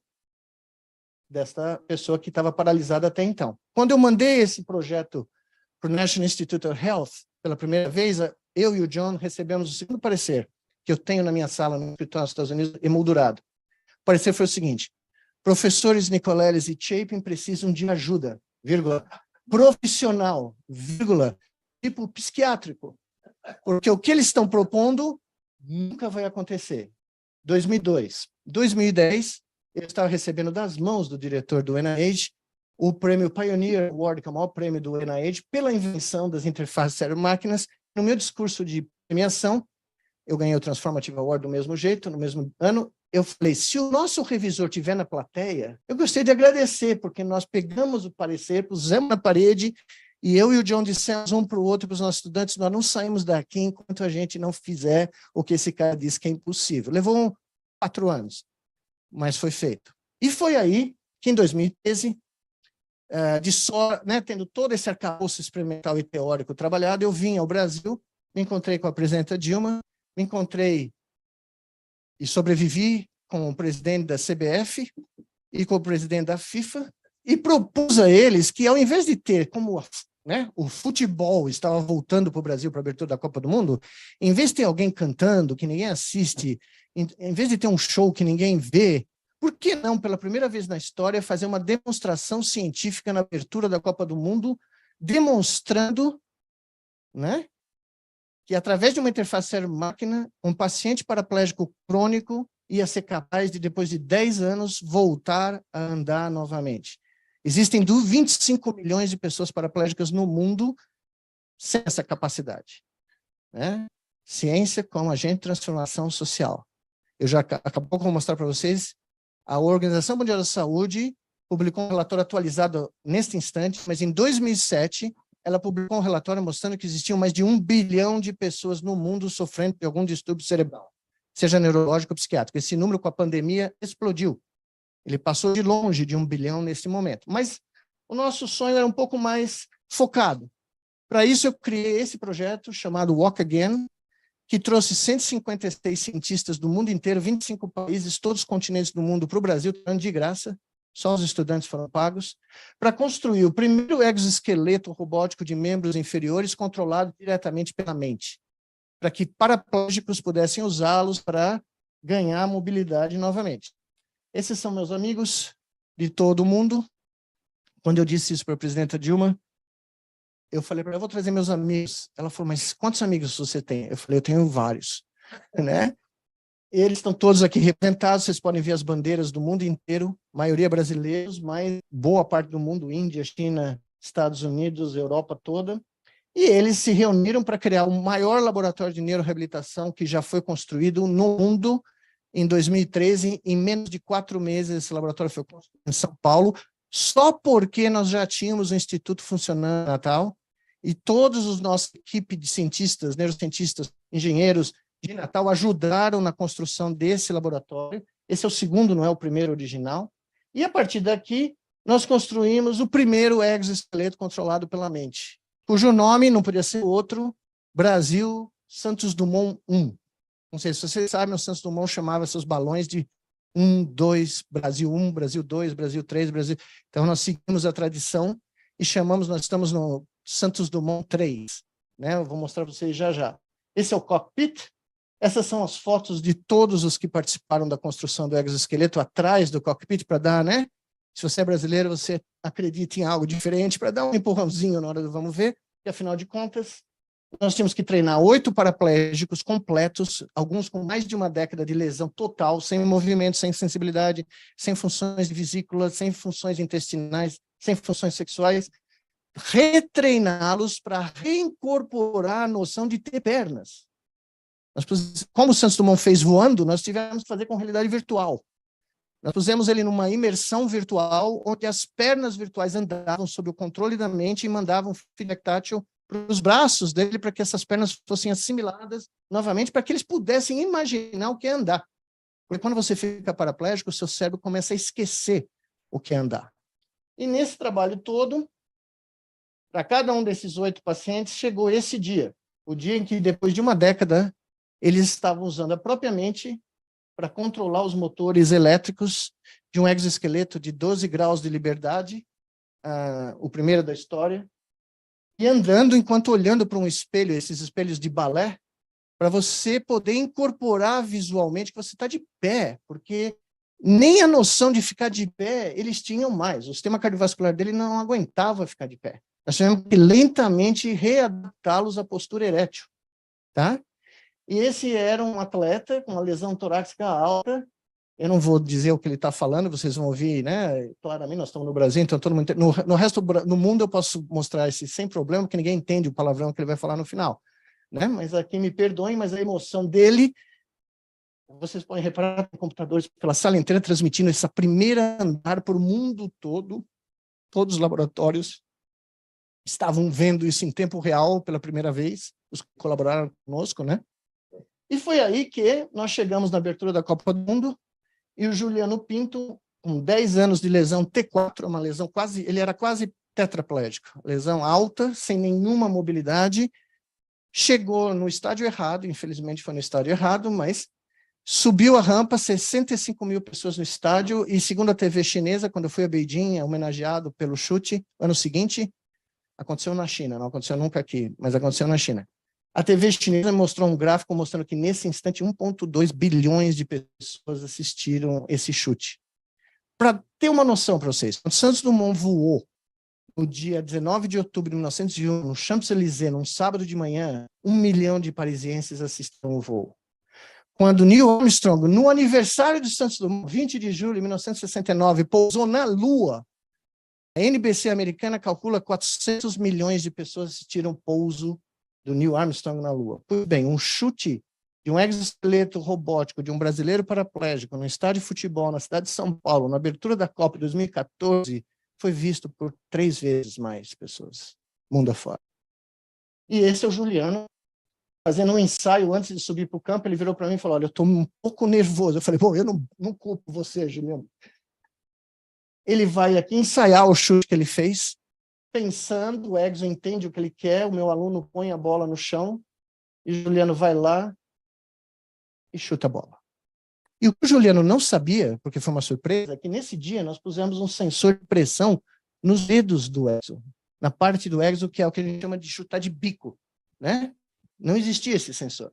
desta pessoa que estava paralisada até então. Quando eu mandei esse projeto para o National Institute of Health, pela primeira vez, eu e o John recebemos o segundo parecer, que eu tenho na minha sala no escritório dos Estados Unidos, emoldurado. O parecer foi o seguinte, professores Nicoleles e Chapin precisam de ajuda, vírgula, profissional, vírgula, tipo psiquiátrico, porque o que eles estão propondo nunca vai acontecer. 2002. 2010, eu estava recebendo das mãos do diretor do NIH o prêmio Pioneer Award, que é o maior prêmio do NIH, pela invenção das interfaces cérebro-máquinas. No meu discurso de premiação, eu ganhei o Transformative Award do mesmo jeito, no mesmo ano. Eu falei, se o nosso revisor estiver na plateia, eu gostaria de agradecer, porque nós pegamos o parecer, pusemos na parede, e eu e o John dissemos um para o outro, para os nossos estudantes, nós não saímos daqui enquanto a gente não fizer o que esse cara disse que é impossível. Levou 4 anos, mas foi feito. E foi aí que, em 2013, tendo todo esse arcabouço experimental e teórico trabalhado, eu vim ao Brasil, me encontrei com a presidenta Dilma, me encontrei e sobrevivi com o presidente da CBF e com o presidente da FIFA e propus a eles que, ao invés de ter, como o futebol estava voltando para o Brasil para a abertura da Copa do Mundo, em vez de ter alguém cantando que ninguém assiste, em vez de ter um show que ninguém vê, por que não, pela primeira vez na história, fazer uma demonstração científica na abertura da Copa do Mundo, demonstrando, que através de uma interface cérebro-máquina, um paciente paraplégico crônico ia ser capaz de, depois de 10 anos, voltar a andar novamente. Existem 25 milhões de pessoas paraplégicas no mundo sem essa capacidade. Ciência como agente de transformação social. Eu já acabou de mostrar para vocês, a Organização Mundial da Saúde publicou um relatório atualizado neste instante, mas em 2007, ela publicou um relatório mostrando que existiam mais de 1 bilhão de pessoas no mundo sofrendo de algum distúrbio cerebral, seja neurológico ou psiquiátrico. Esse número, com a pandemia, explodiu. Ele passou de longe de 1 bilhão nesse momento. Mas o nosso sonho era um pouco mais focado. Para isso, eu criei esse projeto chamado Walk Again, que trouxe 156 cientistas do mundo inteiro, 25 países, todos os continentes do mundo, para o Brasil, de graça, só os estudantes foram pagos, para construir o primeiro exoesqueleto robótico de membros inferiores controlado diretamente pela mente, para que paraplégicos pudessem usá-los para ganhar mobilidade novamente. Esses são meus amigos de todo o mundo. Quando eu disse isso para a presidenta Dilma, eu falei para ela, eu vou trazer meus amigos. Ela falou, mas quantos amigos você tem? Eu falei, eu tenho vários. Eles estão todos aqui representados, vocês podem ver as bandeiras do mundo inteiro, maioria brasileiros, mas boa parte do mundo, Índia, China, Estados Unidos, Europa toda. E eles se reuniram para criar o maior laboratório de neuroreabilitação que já foi construído no mundo. Em 2013, em menos de 4 meses, esse laboratório foi construído em São Paulo, só porque nós já tínhamos o Instituto funcionando em Natal, e todos os nossos equipe de cientistas, neurocientistas, engenheiros de Natal ajudaram na construção desse laboratório. Esse é o segundo, não é o primeiro original. E a partir daqui, nós construímos o primeiro exoesqueleto controlado pela mente, cujo nome não podia ser outro, Brasil Santos Dumont 1. Não sei se vocês sabem, o Santos Dumont chamava seus balões de 1, 2, Brasil 1, Brasil 2, Brasil 3, Brasil... Então, nós seguimos a tradição e chamamos, nós estamos no Santos Dumont 3, né? Eu vou mostrar para vocês já já. Esse é o cockpit. Essas são as fotos de todos os que participaram da construção do exoesqueleto atrás do cockpit, para dar, né? Se você é brasileiro, você acredita em algo diferente, para dar um empurrãozinho na hora do vamos ver, e afinal de contas, nós tínhamos que treinar 8 paraplégicos completos, alguns com mais de uma década de lesão total, sem movimento, sem sensibilidade, sem funções de vesícula, sem funções intestinais, sem funções sexuais, retreiná-los para reincorporar a noção de ter pernas. Como o Santos Dumont fez voando, nós tivemos que fazer com realidade virtual. Nós pusemos ele numa imersão virtual, onde as pernas virtuais andavam sob o controle da mente e mandavam feedback tátil para os braços dele, para que essas pernas fossem assimiladas novamente, para que eles pudessem imaginar o que é andar. Porque quando você fica paraplégico, o seu cérebro começa a esquecer o que é andar. E nesse trabalho todo, para cada um desses 8 pacientes, chegou esse dia, o dia em que, depois de uma década, eles estavam usando a própria mente para controlar os motores elétricos de um exoesqueleto de 12 graus de liberdade, o primeiro da história, e andando enquanto olhando para um espelho, esses espelhos de balé, para você poder incorporar visualmente que você está de pé, porque nem a noção de ficar de pé eles tinham mais. O sistema cardiovascular dele não aguentava ficar de pé. Nós tivemos que lentamente readaptá-los à postura erétil, tá? E esse era um atleta com uma lesão torácica alta. Eu não vou dizer o que ele está falando, vocês vão ouvir, né? Claramente, nós estamos no Brasil, então todo mundo... No resto do mundo eu posso mostrar esse sem problema, porque ninguém entende o palavrão que ele vai falar no final, né? Mas aqui me perdoem, mas a emoção dele... Vocês podem reparar em computadores pela sala inteira transmitindo essa primeira andar por o mundo todo. Todos os laboratórios estavam vendo isso em tempo real pela primeira vez, os que colaboraram conosco, né? E foi aí que nós chegamos na abertura da Copa do Mundo e o Juliano Pinto, com 10 anos de lesão T4, uma lesão quase, ele era quase tetraplégico, lesão alta, sem nenhuma mobilidade, chegou no estádio errado, infelizmente foi no estádio errado, mas subiu a rampa, 65 mil pessoas no estádio, e segundo a TV chinesa, quando eu fui a Beijing, homenageado pelo chute, ano seguinte, aconteceu na China, não aconteceu nunca aqui, mas aconteceu na China. A TV chinesa mostrou um gráfico mostrando que, nesse instante, 1,2 bilhões de pessoas assistiram esse chute. Para ter uma noção para vocês, quando Santos Dumont voou no dia 19 de outubro de 1901, no Champs-Élysées, num sábado de manhã, 1 milhão de parisienses assistiram o voo. Quando Neil Armstrong, no aniversário de Santos Dumont, 20 de julho de 1969, pousou na Lua, a NBC americana calcula 400 milhões de pessoas assistiram o pouso do Neil Armstrong na Lua. Pois bem, um chute de um exoesqueleto robótico de um brasileiro paraplégico no estádio de futebol na cidade de São Paulo, na abertura da Copa 2014, foi visto por 3 vezes mais pessoas, mundo afora. E esse é o Juliano, fazendo um ensaio antes de subir para o campo, ele virou para mim e falou, olha, eu estou um pouco nervoso. Eu falei, bom, eu não culpo você, Juliano. Ele vai aqui ensaiar o chute que ele fez, pensando, o exo entende o que ele quer, o meu aluno põe a bola no chão, e o Juliano vai lá e chuta a bola. E o que o Juliano não sabia, porque foi uma surpresa, é que nesse dia nós pusemos um sensor de pressão nos dedos do exo, na parte do exo que é o que a gente chama de chutar de bico, né? Não existia esse sensor,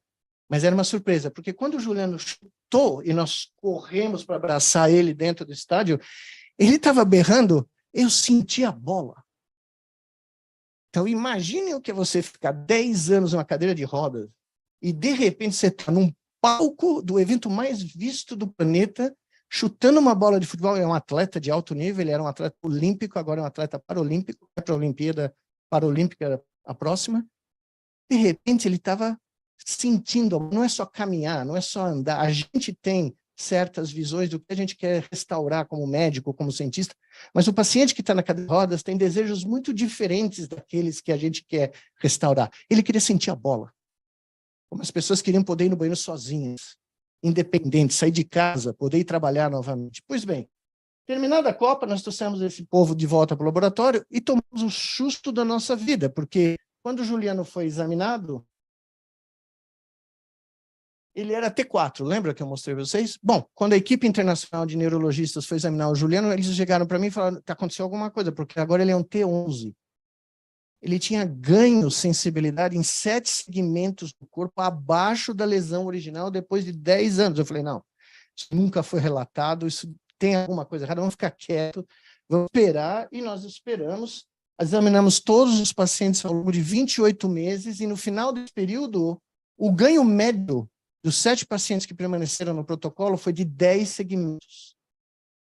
mas era uma surpresa, porque quando o Juliano chutou e nós corremos para abraçar ele dentro do estádio, ele estava berrando, eu senti a bola. Então, imagine o que é você ficar 10 anos numa cadeira de rodas e, de repente, você está num palco do evento mais visto do planeta, chutando uma bola de futebol. É um atleta de alto nível, ele era um atleta olímpico, agora é um atleta paralímpico, para a Olimpíada Paralímpica, a próxima. De repente, ele estava sentindo, não é só caminhar, não é só andar. A gente tem certas visões do que a gente quer restaurar como médico, como cientista, mas o paciente que está na cadeira de rodas tem desejos muito diferentes daqueles que a gente quer restaurar. Ele queria sentir a bola. Como as pessoas queriam poder ir no banheiro sozinhas, independentes, sair de casa, poder ir trabalhar novamente. Pois bem, terminada a Copa, nós trouxemos esse povo de volta para o laboratório e tomamos o susto da nossa vida, porque quando o Juliano foi examinado, ele era T4, lembra que eu mostrei para vocês? Bom, quando a equipe internacional de neurologistas foi examinar o Juliano, eles chegaram para mim e falaram, aconteceu alguma coisa, porque agora ele é um T11. Ele tinha ganho sensibilidade em 7 segmentos do corpo abaixo da lesão original depois de 10 anos. Eu falei, não, isso nunca foi relatado, isso tem alguma coisa errada, vamos ficar quieto, vamos esperar, e nós esperamos, examinamos todos os pacientes ao longo de 28 meses, e no final desse período, o ganho médio dos 7 pacientes que permaneceram no protocolo foi de 10 segmentos.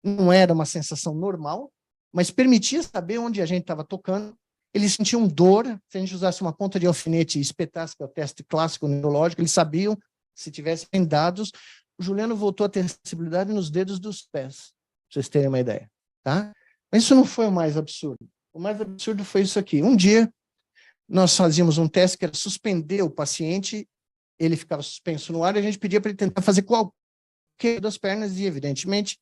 Não era uma sensação normal, mas permitia saber onde a gente estava tocando. Eles sentiam dor, se a gente usasse uma ponta de alfinete e espetasse, que é o teste clássico neurológico, eles sabiam, se tivessem dados. O Juliano voltou a ter sensibilidade nos dedos dos pés, para vocês terem uma ideia. Tá? Mas isso não foi o mais absurdo. O mais absurdo foi isso aqui. Um dia, nós fazíamos um teste que era suspender o paciente, ele ficava suspenso no ar, e a gente pedia para ele tentar fazer qualquer das pernas, e, evidentemente,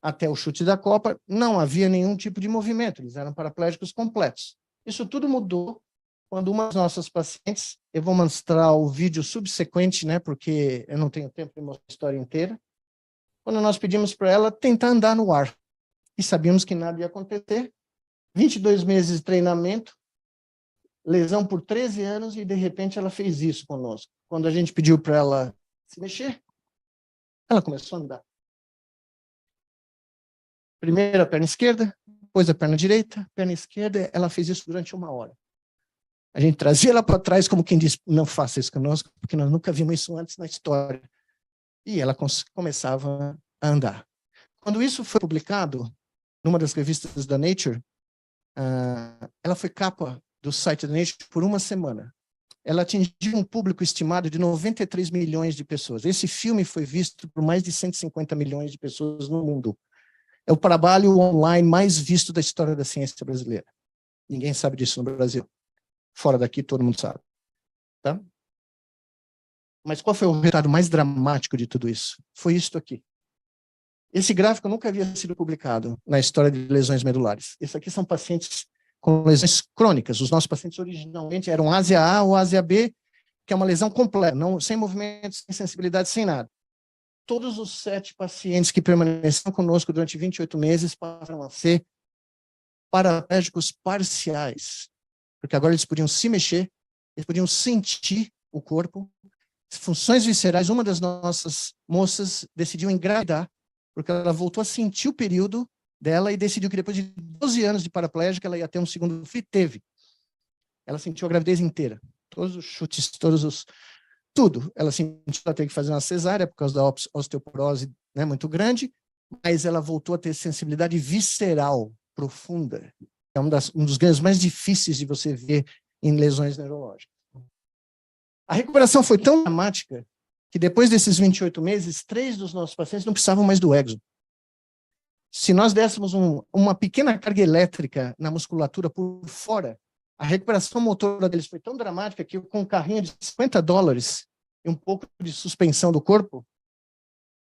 até o chute da Copa, não havia nenhum tipo de movimento, eles eram paraplégicos completos. Isso tudo mudou quando uma das nossas pacientes, eu vou mostrar o vídeo subsequente, né, porque eu não tenho tempo de mostrar a história inteira, quando nós pedimos para ela tentar andar no ar, e sabíamos que nada ia acontecer, 22 meses de treinamento, lesão por 13 anos, e de repente ela fez isso conosco. Quando a gente pediu para ela se mexer, ela começou a andar. Primeiro a perna esquerda, depois a perna direita, perna esquerda, ela fez isso durante 1 hora. A gente trazia ela para trás como quem diz, não faça isso conosco, porque nós nunca vimos isso antes na história. E ela começava a andar. Quando isso foi publicado, numa das revistas da Nature, ela foi capa do site da Nature por 1 semana. Ela atingiu um público estimado de 93 milhões de pessoas. Esse filme foi visto por mais de 150 milhões de pessoas no mundo. É o trabalho online mais visto da história da ciência brasileira. Ninguém sabe disso no Brasil. Fora daqui, todo mundo sabe. Tá? Mas qual foi o resultado mais dramático de tudo isso? Foi isto aqui. Esse gráfico nunca havia sido publicado na história de lesões medulares. Esses aqui são pacientes com lesões crônicas. Os nossos pacientes originalmente eram ásia A ou ásia B, que é uma lesão completa, não, sem movimento, sem sensibilidade, sem nada. Todos os 7 pacientes que permaneceram conosco durante 28 meses passaram a ser paraplégicos parciais, porque agora eles podiam se mexer, eles podiam sentir o corpo. Funções viscerais, uma das nossas moças decidiu engravidar, porque ela voltou a sentir o período dela e decidiu que depois de 12 anos de paraplégica ela ia ter um segundo filho, teve. Ela sentiu a gravidez inteira, todos os chutes, tudo. Ela sentiu que ela teve que fazer uma cesárea por causa da osteoporose, né, muito grande, mas ela voltou a ter sensibilidade visceral profunda. É um dos ganhos mais difíceis de você ver em lesões neurológicas. A recuperação foi tão dramática que depois desses 28 meses, 3 dos nossos pacientes não precisavam mais do exo. Se nós dessemos uma pequena carga elétrica na musculatura por fora, a recuperação motora deles foi tão dramática que com um carrinho de $50 e um pouco de suspensão do corpo,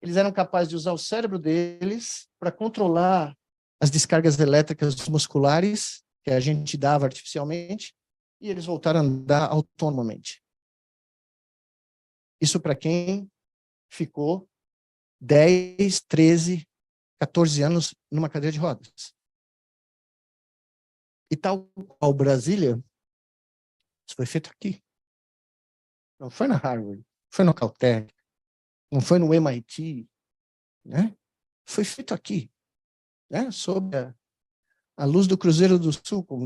eles eram capazes de usar o cérebro deles para controlar as descargas elétricas musculares que a gente dava artificialmente, e eles voltaram a andar autonomamente. Isso para quem ficou 10, 13, 14 anos numa cadeira de rodas. E tal qual Brasília, isso foi feito aqui. Não foi na Harvard, foi no Caltech, não foi no MIT, né? Foi feito aqui, né? Sob a luz do Cruzeiro do Sul, como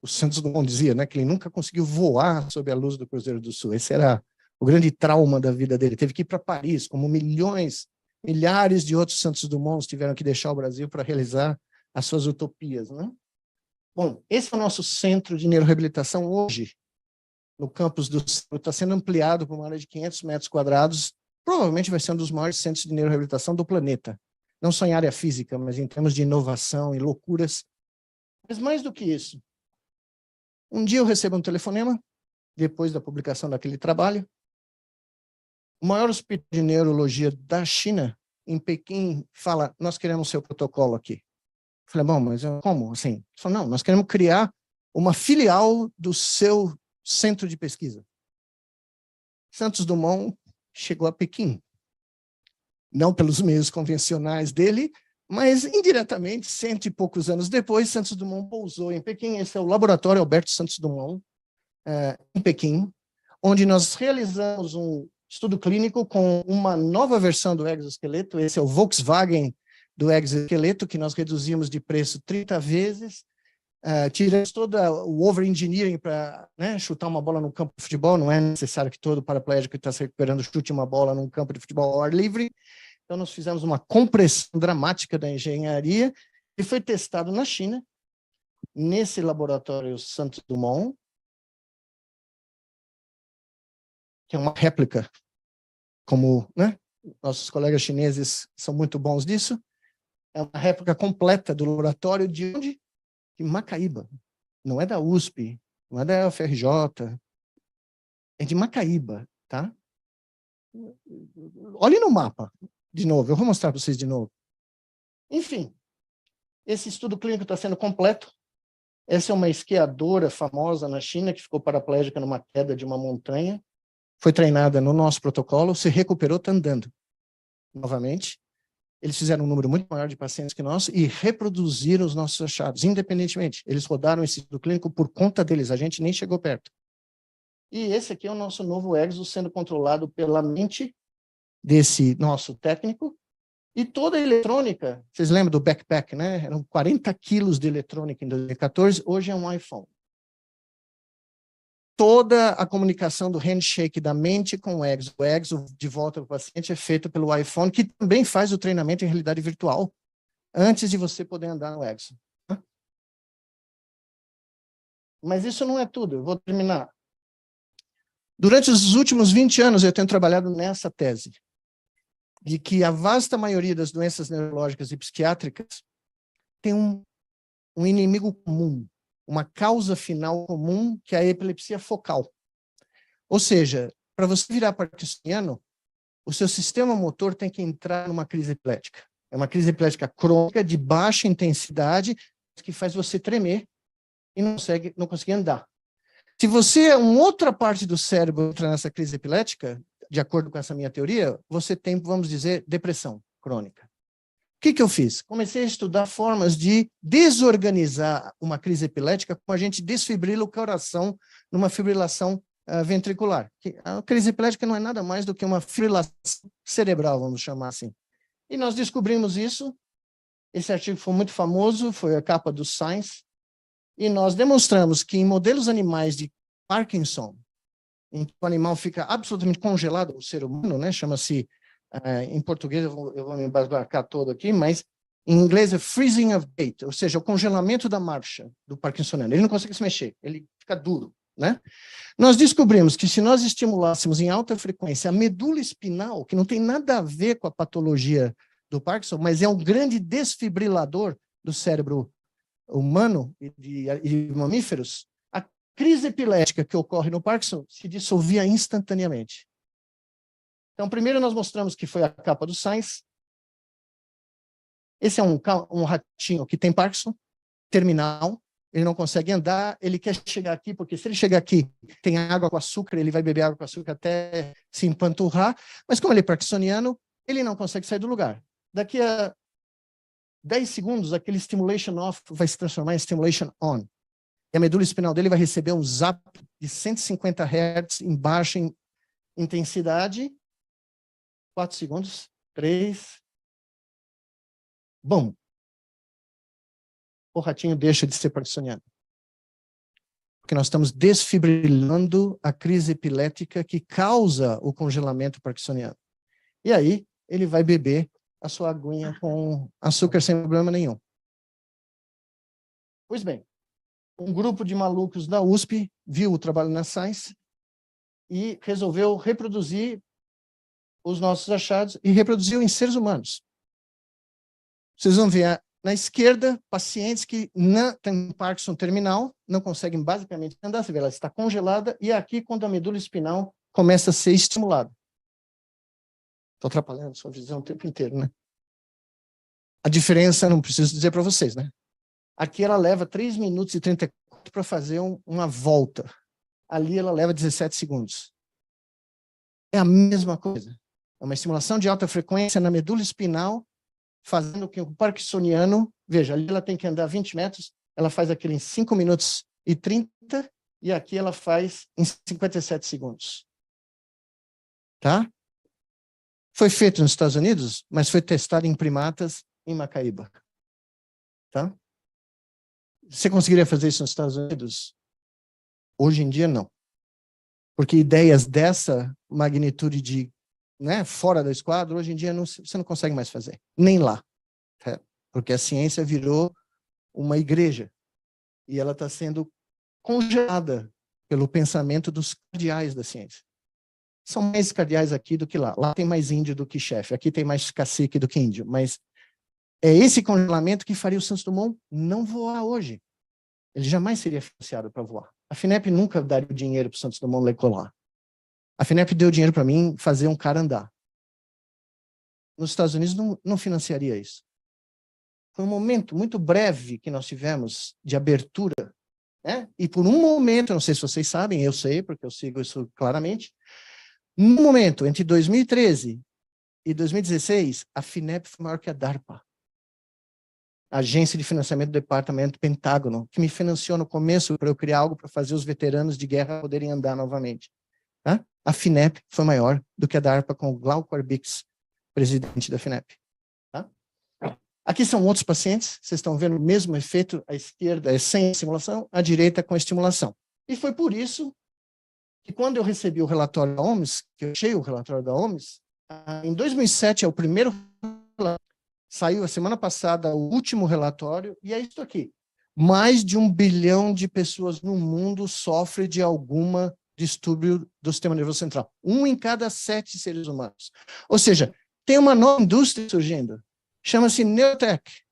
o Santos Dumont dizia, né? Que ele nunca conseguiu voar sob a luz do Cruzeiro do Sul. Esse era o grande trauma da vida dele. Teve que ir para Paris, como milhares de outros Santos Dumont tiveram que deixar o Brasil para realizar as suas utopias, né? Bom, esse é o nosso centro de neuroreabilitação hoje, no campus do centro, está sendo ampliado para uma área de 500 metros quadrados, provavelmente vai ser um dos maiores centros de neuroreabilitação do planeta. Não só em área física, mas em termos de inovação e loucuras. Mas mais do que isso, um dia eu recebo um telefonema, depois da publicação daquele trabalho, o maior hospital de neurologia da China, em Pequim, fala, nós queremos seu protocolo aqui. Eu falei, bom, mas como assim? Ele falou, não, nós queremos criar uma filial do seu centro de pesquisa. Santos Dumont chegou a Pequim. Não pelos meios convencionais dele, mas indiretamente, 100 e poucos anos depois, Santos Dumont pousou em Pequim. Esse é o Laboratório Alberto Santos Dumont, em Pequim, onde nós realizamos um estudo clínico com uma nova versão do exoesqueleto. Esse é o Volkswagen do exoesqueleto, que nós reduzimos de preço 30 vezes, tiramos todo o over-engineering para, né, chutar uma bola no campo de futebol. Não é necessário que todo paraplégico que está se recuperando chute uma bola num campo de futebol ao ar livre. Então, nós fizemos uma compressão dramática da engenharia e foi testado na China, nesse laboratório Santos Dumont, que é uma réplica, como, né, nossos colegas chineses são muito bons disso. É uma réplica completa do laboratório de onde? De Macaíba. Não é da USP, não é da UFRJ, é de Macaíba, tá? Olhem no mapa, de novo, eu vou mostrar para vocês de novo. Enfim, esse estudo clínico está sendo completo. Essa é uma esquiadora famosa na China que ficou paraplégica numa queda de uma montanha. Foi treinada no nosso protocolo, se recuperou, está andando novamente. Eles fizeram um número muito maior de pacientes que nós e reproduziram os nossos achados, independentemente. Eles rodaram esse estudo clínico por conta deles, a gente nem chegou perto. E esse aqui é o nosso novo exo sendo controlado pela mente desse nosso técnico. E toda a eletrônica, vocês lembram do backpack, né? Eram 40 quilos de eletrônica em 2014, hoje é um iPhone. Toda a comunicação do handshake da mente com o exo de volta para o paciente é feita pelo iPhone, que também faz o treinamento em realidade virtual, antes de você poder andar no exo. Mas isso não é tudo, eu vou terminar. Durante os últimos 20 anos eu tenho trabalhado nessa tese, de que a vasta maioria das doenças neurológicas e psiquiátricas tem um inimigo comum, uma causa final comum, que é a epilepsia focal. Ou seja, para você virar parkinsoniano, o seu sistema motor tem que entrar numa crise epilética. É uma crise epilética crônica, de baixa intensidade, que faz você tremer e não conseguir andar. Se você, uma outra parte do cérebro entra nessa crise epilética, de acordo com essa minha teoria, você tem, vamos dizer, depressão crônica. O que eu fiz? Comecei a estudar formas de desorganizar uma crise epilética como a gente desfibrila o coração numa fibrilação ventricular. A crise epilética não é nada mais do que uma fibrilação cerebral, vamos chamar assim. E nós descobrimos isso. Esse artigo foi muito famoso, foi a capa do Science, e nós demonstramos que em modelos animais de Parkinson, em que o animal fica absolutamente congelado, o ser humano, né, chama-se, em português, eu vou me embarcar todo aqui, mas em inglês é freezing of gait, ou seja, o congelamento da marcha do parkinsoniano. Ele não consegue se mexer, ele fica duro, né? Nós descobrimos que se nós estimulássemos em alta frequência a medula espinal, que não tem nada a ver com a patologia do Parkinson, mas é um grande desfibrilador do cérebro humano e de mamíferos, a crise epilética que ocorre no Parkinson se dissolvia instantaneamente. Então, primeiro nós mostramos que foi a capa do Science. Esse é um ratinho que tem Parkinson, terminal, ele não consegue andar, ele quer chegar aqui, porque se ele chegar aqui, tem água com açúcar, ele vai beber água com açúcar até se empanturrar, mas como ele é parkinsoniano, ele não consegue sair do lugar. Daqui a 10 segundos, aquele stimulation off vai se transformar em stimulation on. E a medula espinal dele vai receber um zap de 150 Hz em baixa intensidade. 4 segundos. 3. Bom. O ratinho deixa de ser parkinsoniano. Porque nós estamos desfibrilando a crise epilética que causa o congelamento parkinsoniano. E aí, ele vai beber a sua aguinha com açúcar sem problema nenhum. Pois bem, um grupo de malucos da USP viu o trabalho na Science e resolveu reproduzir os nossos achados e reproduziu em seres humanos. Vocês vão ver na esquerda pacientes que não têm Parkinson terminal, não conseguem basicamente andar, você vê, ela está congelada, e aqui quando a medula espinal começa a ser estimulada. Estou atrapalhando a sua visão o tempo inteiro, né? A diferença, não preciso dizer para vocês, né? Aqui ela leva 3 minutos e 34 para fazer uma volta. Ali ela leva 17 segundos. É a mesma coisa. É uma estimulação de alta frequência na medula espinal, fazendo que o parkinsoniano, veja, ali ela tem que andar 20 metros, ela faz aquilo em 5 minutos e 30, e aqui ela faz em 57 segundos. Tá? Foi feito nos Estados Unidos, mas foi testado em primatas em Macaíba. Tá? Você conseguiria fazer isso nos Estados Unidos? Hoje em dia, não. Porque ideias dessa magnitude de, né, fora do esquadro, hoje em dia você não consegue mais fazer. Nem lá. Tá? Porque a ciência virou uma igreja. E ela está sendo congelada pelo pensamento dos cardeais da ciência. São mais cardeais aqui do que lá. Lá tem mais índio do que chefe. Aqui tem mais cacique do que índio. Mas é esse congelamento que faria o Santos Dumont não voar hoje. Ele jamais seria financiado para voar. A FINEP nunca daria dinheiro para o Santos Dumont decolar. A FINEP deu dinheiro para mim fazer um cara andar. Nos Estados Unidos não financiaria isso. Foi um momento muito breve que nós tivemos de abertura, né? E por um momento, não sei se vocês sabem, eu sei, porque eu sigo isso claramente, no momento entre 2013 e 2016, a FINEP foi maior que a DARPA. A Agência de Financiamento do Departamento Pentágono, que me financiou no começo para eu criar algo para fazer os veteranos de guerra poderem andar novamente. Tá? A FINEP foi maior do que a DARPA, com o Glauco Arbix, presidente da FINEP. Tá? Aqui são outros pacientes, vocês estão vendo o mesmo efeito, à esquerda é sem estimulação, à direita com estimulação. E foi por isso que quando eu recebi o relatório da OMS, que eu achei o relatório da OMS, em 2007 é o primeiro relatório, saiu a semana passada o último relatório, e é isso aqui. Mais de 1 bilhão de pessoas no mundo sofrem de algum distúrbio do sistema nervoso central. 1 em cada 7 seres humanos. Ou seja, tem uma nova indústria surgindo, chama-se Neurotech.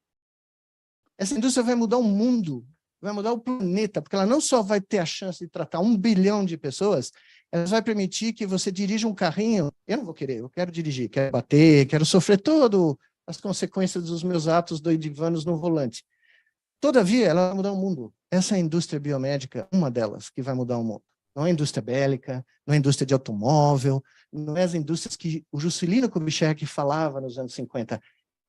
Essa indústria vai mudar o mundo, vai mudar o planeta, porque ela não só vai ter a chance de tratar 1 bilhão de pessoas, ela vai permitir que você dirija um carrinho. Eu não vou querer, eu quero dirigir, quero bater, quero sofrer todas as consequências dos meus atos doidivanos no volante. Todavia, ela vai mudar o mundo. Essa é a indústria biomédica, uma delas, que vai mudar o mundo. Não é a indústria bélica, não é a indústria de automóvel, não é as indústrias que o Juscelino Kubitschek falava nos anos 50.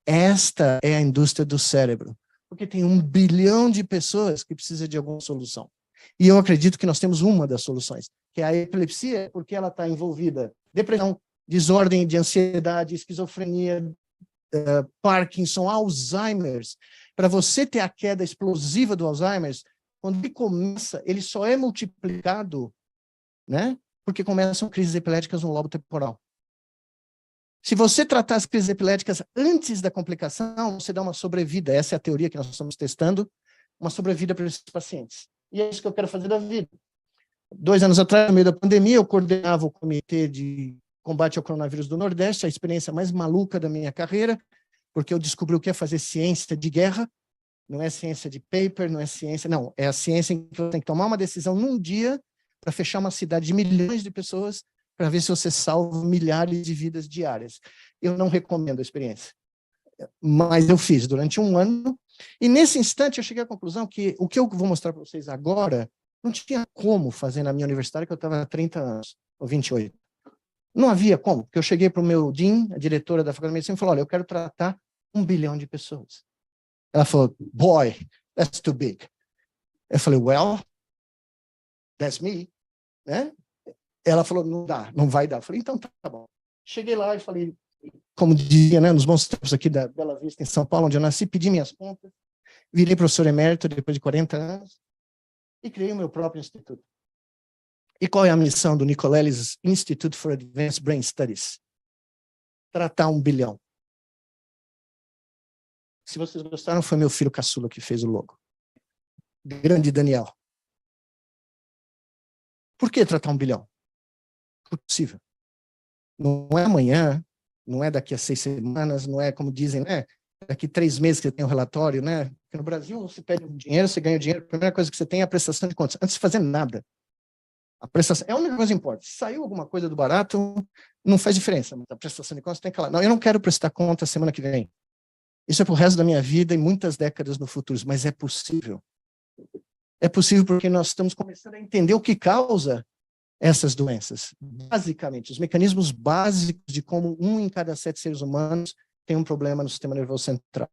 Esta é a indústria do cérebro, porque tem 1 bilhão de pessoas que precisam de alguma solução. E eu acredito que nós temos uma das soluções, que é a epilepsia, porque ela está envolvida em depressão, desordem de ansiedade, esquizofrenia, Parkinson, Alzheimer's. Para você ter a queda explosiva do Alzheimer's, quando ele começa, ele só é multiplicado, né? Porque começam crises epiléticas no lobo temporal. Se você tratar as crises epiléticas antes da complicação, você dá uma sobrevida. Essa é a teoria que nós estamos testando, uma sobrevida para esses pacientes. E é isso que eu quero fazer da vida. 2 anos atrás, no meio da pandemia, eu coordenava o Comitê de Combate ao Coronavírus do Nordeste, a experiência mais maluca da minha carreira, porque eu descobri o que é fazer ciência de guerra. Não é ciência de paper, não é ciência... Não, é a ciência em que você tem que tomar uma decisão num dia para fechar uma cidade de milhões de pessoas para ver se você salva milhares de vidas diárias. Eu não recomendo a experiência. Mas eu fiz durante 1 ano, e nesse instante eu cheguei à conclusão que o que eu vou mostrar para vocês agora não tinha como fazer na minha universidade, que eu estava há 30 anos, ou 28. Não havia como, porque eu cheguei para o meu dean, a diretora da Faculdade de Medicina, e falou, olha, eu quero tratar 1 bilhão de pessoas. Ela falou, boy, that's too big. Eu falei, well, that's me, né? Ela falou, não dá, não vai dar. Eu falei, então tá bom. Cheguei lá e falei, como dizia, né, nos bons tempos aqui da Bela Vista, em São Paulo, onde eu nasci, pedi minhas contas, virei professor emérito depois de 40 anos e criei o meu próprio instituto. E qual é a missão do Nicolelis Institute for Advanced Brain Studies? Tratar 1 bilhão. Se vocês gostaram, foi meu filho caçula que fez o logo. Grande Daniel. Por que tratar 1 bilhão? Possível. Não é amanhã, não é daqui a 6 semanas, não é como dizem, né? Daqui 3 meses que tem um relatório, né? Porque no Brasil você pede dinheiro, você ganha o dinheiro, a primeira coisa que você tem é a prestação de contas, antes de fazer nada. A prestação é a única coisa que importa. Se saiu alguma coisa do barato, não faz diferença, mas a prestação de contas tem que falar. Não, eu não quero prestar conta semana que vem. Isso é pro resto da minha vida e muitas décadas no futuro, mas é possível. É possível porque nós estamos começando a entender o que causa essas doenças. Basicamente, os mecanismos básicos de como 1 em cada 7 seres humanos tem um problema no sistema nervoso central.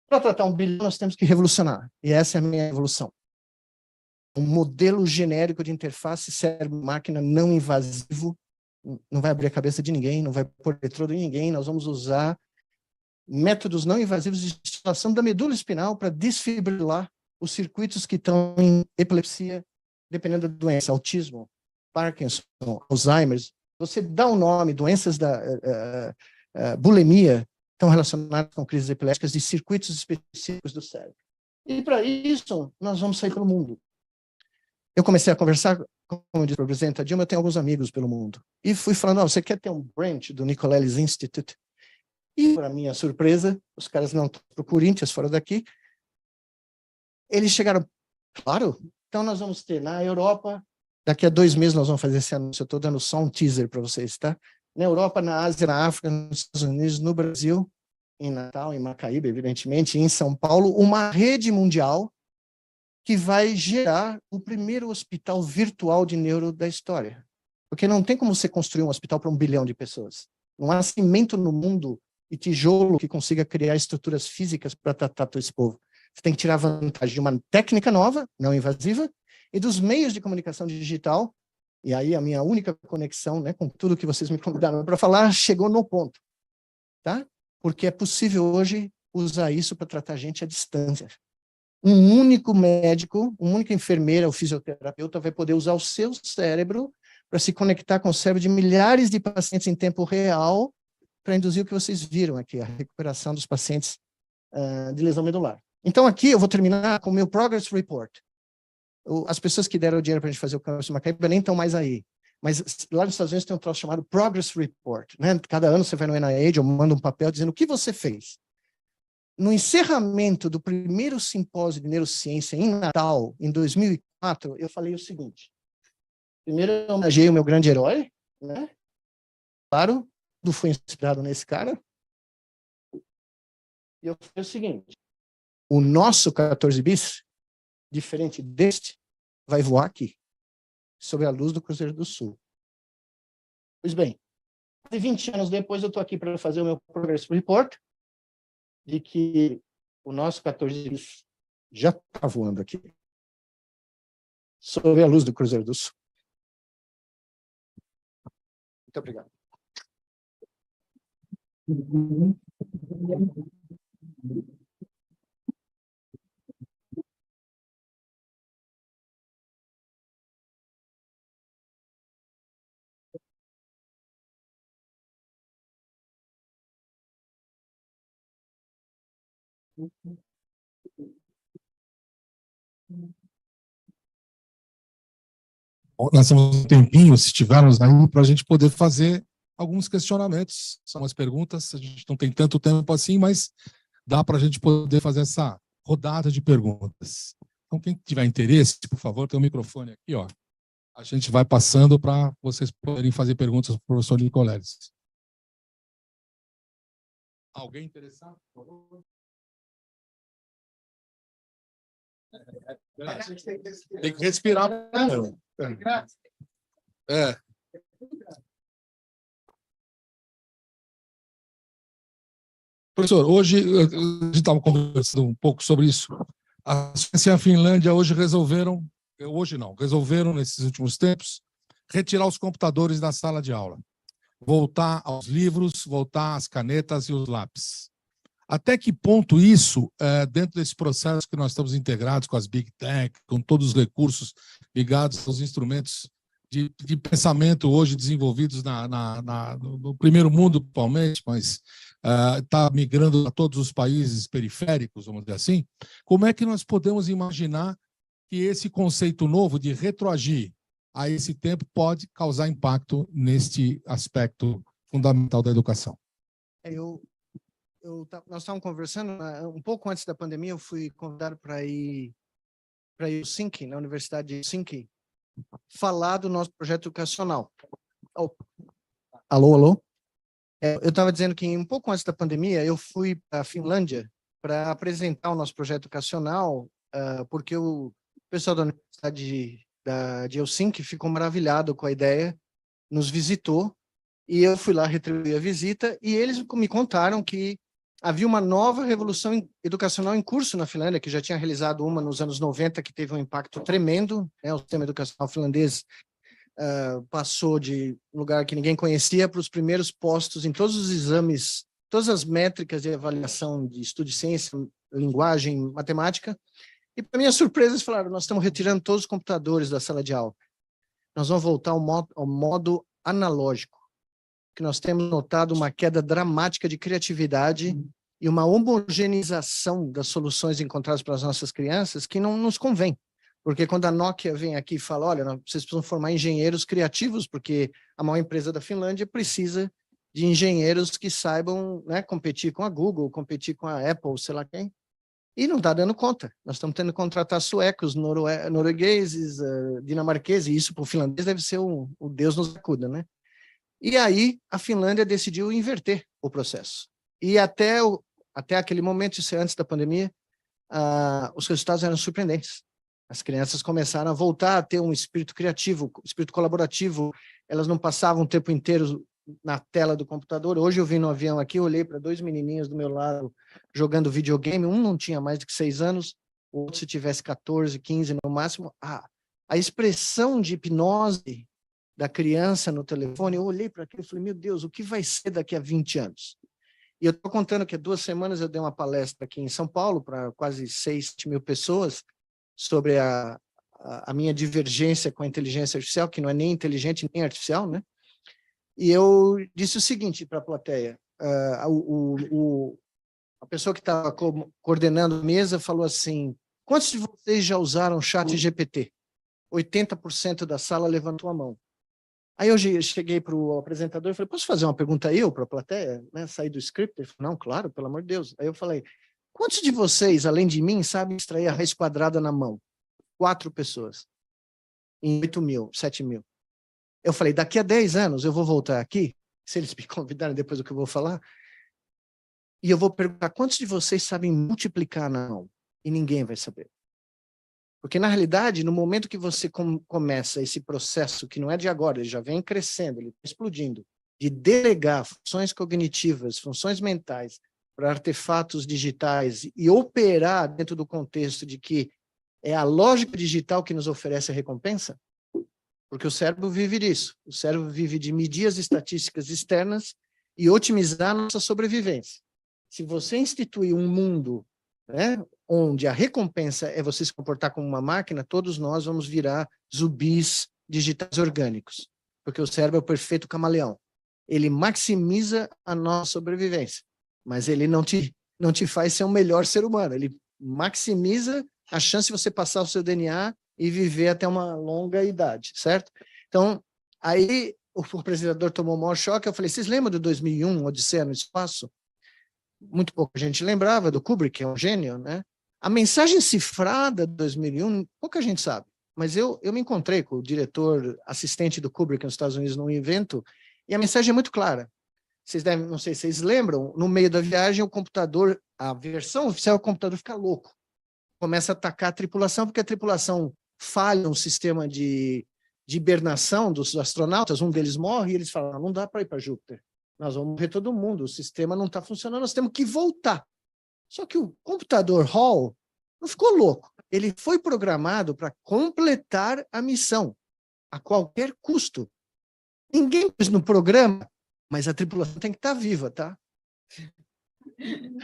Para tratar 1 bilhão, nós temos que revolucionar. E essa é a minha evolução. Um modelo genérico de interface cérebro-máquina não invasivo, não vai abrir a cabeça de ninguém, não vai pôr eletrodo em ninguém, nós vamos usar métodos não invasivos de estimulação da medula espinal para desfibrilar os circuitos que estão em epilepsia, dependendo da doença, autismo, Parkinson, Alzheimer. Você dá um nome, doenças da bulimia, estão relacionadas com crises epiléticas de circuitos específicos do cérebro. E para isso, nós vamos sair pelo mundo. Eu comecei a conversar, como disse o presidente Dilma, eu tenho alguns amigos pelo mundo. E fui falando, você quer ter um branch do Nicolelis Institute? E, para minha surpresa, os caras não estão para o Corinthians, fora daqui. Eles chegaram, claro, então nós vamos ter na Europa, daqui a 2 meses nós vamos fazer esse anúncio, eu estou dando só um teaser para vocês, tá? Na Europa, na Ásia, na África, nos Estados Unidos, no Brasil, em Natal, em Macaíba, evidentemente, em São Paulo, uma rede mundial que vai gerar o primeiro hospital virtual de neuro da história. Porque não tem como você construir um hospital para 1 bilhão de pessoas. Não há cimento no mundo e tijolo que consiga criar estruturas físicas para tratar todo esse povo. Você tem que tirar vantagem de uma técnica nova, não invasiva, e dos meios de comunicação digital, e aí a minha única conexão, né, com tudo que vocês me convidaram para falar, chegou no ponto. Tá? Porque é possível hoje usar isso para tratar gente à distância. Um único médico, uma única enfermeira ou fisioterapeuta vai poder usar o seu cérebro para se conectar com o cérebro de milhares de pacientes em tempo real para induzir o que vocês viram aqui, a recuperação dos pacientes de lesão medular. Então, aqui eu vou terminar com o meu Progress Report. As pessoas que deram o dinheiro para a gente fazer o campus de Macaíba nem estão mais aí. Mas lá nos Estados Unidos tem um troço chamado Progress Report. Né? Cada ano você vai no NIH ou manda um papel dizendo o que você fez. No encerramento do primeiro simpósio de neurociência em Natal, em 2004, eu falei o seguinte. Primeiro, eu homenageei o meu grande herói, né? Claro, tudo foi inspirado nesse cara. E eu falei o seguinte, o nosso 14 bis, diferente deste, vai voar aqui, sob a luz do Cruzeiro do Sul. Pois bem, 20 anos depois eu estou aqui para fazer o meu Progress Report, de que o nosso 14 bis já está voando aqui, sob a luz do Cruzeiro do Sul. Muito obrigado. Nós temos um tempinho, se tivermos aí, para a gente poder fazer alguns questionamentos. São as perguntas, a gente não tem tanto tempo assim, mas dá para a gente poder fazer essa rodada de perguntas. Então, quem tiver interesse, por favor, tem o microfone aqui, ó. A gente vai passando para vocês poderem fazer perguntas para o professor Nicolelis. Alguém interessado, por favor? Tem que respirar. Professor, hoje a gente estava conversando um pouco sobre isso. A Suécia e a Finlândia hoje resolveram nesses últimos tempos, retirar os computadores da sala de aula, voltar aos livros, voltar às canetas e os lápis. Até que ponto isso, dentro desse processo que nós estamos integrados com as Big Tech, com todos os recursos ligados aos instrumentos de pensamento hoje desenvolvidos no primeiro mundo, principalmente, mas está migrando a todos os países periféricos, vamos dizer assim, como é que nós podemos imaginar que esse conceito novo de retroagir a esse tempo pode causar impacto neste aspecto fundamental da educação? Nós estávamos conversando, um pouco antes da pandemia, eu fui convidado para ir Helsinki, na Universidade de Helsinki, falar do nosso projeto educacional. Alô? Eu estava dizendo que um pouco antes da pandemia, eu fui para a Finlândia para apresentar o nosso projeto educacional, porque o pessoal da Universidade de Helsinki ficou maravilhado com a ideia, nos visitou, e eu fui lá retribuir a visita, e eles me contaram que havia uma nova revolução educacional em curso na Finlândia, que já tinha realizado uma nos anos 90, que teve um impacto tremendo, né? O sistema educacional finlandês passou de um lugar que ninguém conhecia para os primeiros postos em todos os exames, todas as métricas de avaliação de estudo de ciência, linguagem, matemática. E, para minha surpresa, eles falaram, nós estamos retirando todos os computadores da sala de aula. Nós vamos voltar ao modo analógico, que nós temos notado uma queda dramática de criatividade e uma homogeneização das soluções encontradas para as nossas crianças que não nos convém. Porque quando a Nokia vem aqui e fala, olha, vocês precisam formar engenheiros criativos, porque a maior empresa da Finlândia precisa de engenheiros que saibam, né, competir com a Google, competir com a Apple, sei lá quem, e não está dando conta. Nós estamos tendo que contratar suecos, noruegueses, dinamarqueses, e isso para o finlandês deve ser o Deus nos acuda, né? E aí a Finlândia decidiu inverter o processo. E até aquele momento, isso é antes da pandemia, os resultados eram surpreendentes. As crianças começaram a voltar a ter um espírito criativo, espírito colaborativo, elas não passavam o tempo inteiro na tela do computador. Hoje eu vim no avião aqui, olhei para 2 menininhos do meu lado jogando videogame, um não tinha mais do que 6 anos, o outro se tivesse 14, 15 no máximo. A expressão de hipnose da criança no telefone, eu olhei para aquilo e falei, meu Deus, o que vai ser daqui a 20 anos? E eu estou contando que há 2 semanas eu dei uma palestra aqui em São Paulo para quase 6 mil pessoas sobre a minha divergência com a inteligência artificial, que não é nem inteligente nem artificial, né? E eu disse o seguinte para a plateia, a pessoa que estava coordenando a mesa falou assim, quantos de vocês já usaram o ChatGPT? 80% da sala levantou a mão. Aí eu cheguei para o apresentador e falei, posso fazer uma pergunta para a plateia? Né? Sair do script? Ele falou, não, claro, pelo amor de Deus. Aí eu falei, quantos de vocês, além de mim, sabem extrair a raiz quadrada na mão? 4 pessoas. Em 8 mil, 7 mil. Eu falei, daqui a 10 anos eu vou voltar aqui, se eles me convidarem depois do que eu vou falar, e eu vou perguntar, quantos de vocês sabem multiplicar na mão? E ninguém vai saber. Porque, na realidade, no momento que você começa esse processo, que não é de agora, ele já vem crescendo, ele está explodindo, de delegar funções cognitivas, funções mentais, para artefatos digitais e operar dentro do contexto de que é a lógica digital que nos oferece a recompensa, porque o cérebro vive disso. O cérebro vive de medir as estatísticas externas e otimizar a nossa sobrevivência. Se você instituir um mundo, né, onde a recompensa é você se comportar como uma máquina, todos nós vamos virar zumbis digitais orgânicos, porque o cérebro é o perfeito camaleão. Ele maximiza a nossa sobrevivência, mas ele não te faz ser um melhor ser humano. Ele maximiza a chance de você passar o seu DNA e viver até uma longa idade, certo? Então, aí o apresentador tomou o maior choque, eu falei, vocês lembram do 2001, Odisseia no Espaço? Muito pouca gente lembrava do Kubrick, que é um gênio, né? A mensagem cifrada de 2001, pouca gente sabe, mas eu me encontrei com o diretor assistente do Kubrick nos Estados Unidos num evento, e a mensagem é muito clara. Vocês devem, não sei se vocês lembram, no meio da viagem o computador, a versão oficial, o computador fica louco. Começa a atacar a tripulação, porque a tripulação falha um sistema de hibernação dos astronautas, um deles morre e eles falam, não dá para ir para Júpiter. Nós vamos morrer todo mundo, o sistema não está funcionando, nós temos que voltar. Só que o computador Hall não ficou louco. Ele foi programado para completar a missão, a qualquer custo. Ninguém pôs no programa, mas a tripulação tem que estar viva, tá?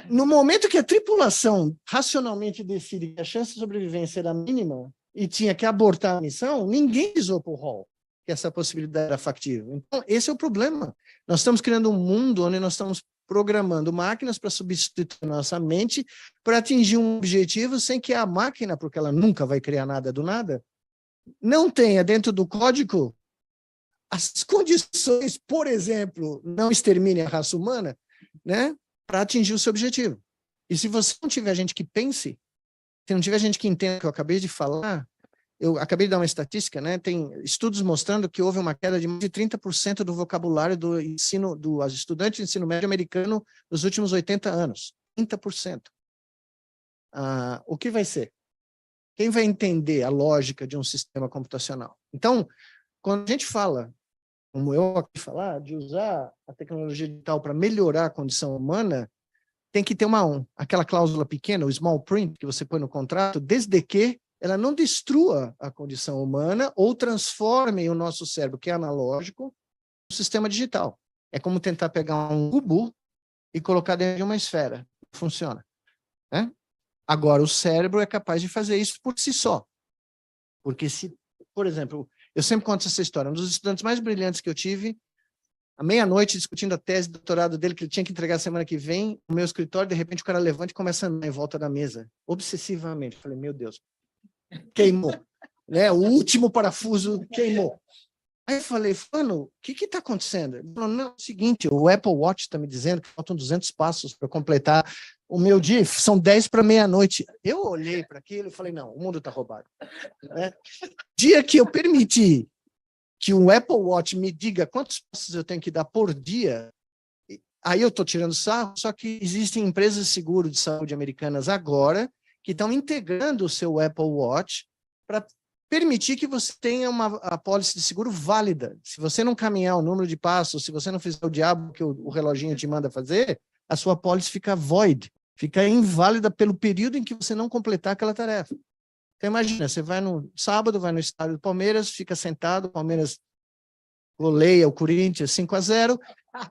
No momento que a tripulação racionalmente decide que a chance de sobrevivência era mínima e tinha que abortar a missão, ninguém avisou para o Hall que essa possibilidade era factível. Então, esse é o problema. Nós estamos criando um mundo onde nós estamos programando máquinas para substituir nossa mente para atingir um objetivo sem que a máquina, porque ela nunca vai criar nada do nada, não tenha dentro do código as condições, por exemplo, não extermine a raça humana, né, para atingir o seu objetivo. E se você não tiver gente que pense, se não tiver gente que entenda o que eu acabei de falar, eu acabei de dar uma estatística, né? Tem estudos mostrando que houve uma queda de mais de 30% do vocabulário do ensino, dos estudantes de ensino médio americano nos últimos 80 anos. 30%. O que vai ser? Quem vai entender a lógica de um sistema computacional? Então, quando a gente fala, como eu aqui falar, de usar a tecnologia digital para melhorar a condição humana, tem que ter aquela cláusula pequena, o small print, que você põe no contrato, desde que ela não destrua a condição humana ou transforme o nosso cérebro, que é analógico, no sistema digital. É como tentar pegar um cubo e colocar dentro de uma esfera. Funciona. Né? Agora, o cérebro é capaz de fazer isso por si só. Porque se, por exemplo, eu sempre conto essa história, um dos estudantes mais brilhantes que eu tive, à meia-noite, discutindo a tese de doutorado dele, que ele tinha que entregar semana que vem, no meu escritório, de repente o cara levanta e começa a andar em volta da mesa, obsessivamente. Eu falei, meu Deus, queimou. Né? O último parafuso queimou. Aí eu falei, Fano, o que está acontecendo? Ele falou, não, é o seguinte, o Apple Watch está me dizendo que faltam 200 passos para completar o meu dia, são 10 para meia-noite. Eu olhei para aquilo e falei, não, o mundo está roubado. Né? Dia que eu permiti que o Apple Watch me diga quantos passos eu tenho que dar por dia, aí eu estou tirando sarro, só que existem empresas de seguro de saúde americanas agora que estão integrando o seu Apple Watch para permitir que você tenha uma apólice de seguro válida. Se você não caminhar o número de passos, se você não fizer o diabo que o reloginho te manda fazer, a sua apólice fica void, fica inválida pelo período em que você não completar aquela tarefa. Então, imagina, você vai no sábado, vai no estádio do Palmeiras, fica sentado, o Palmeiras goleia o Corinthians 5-0,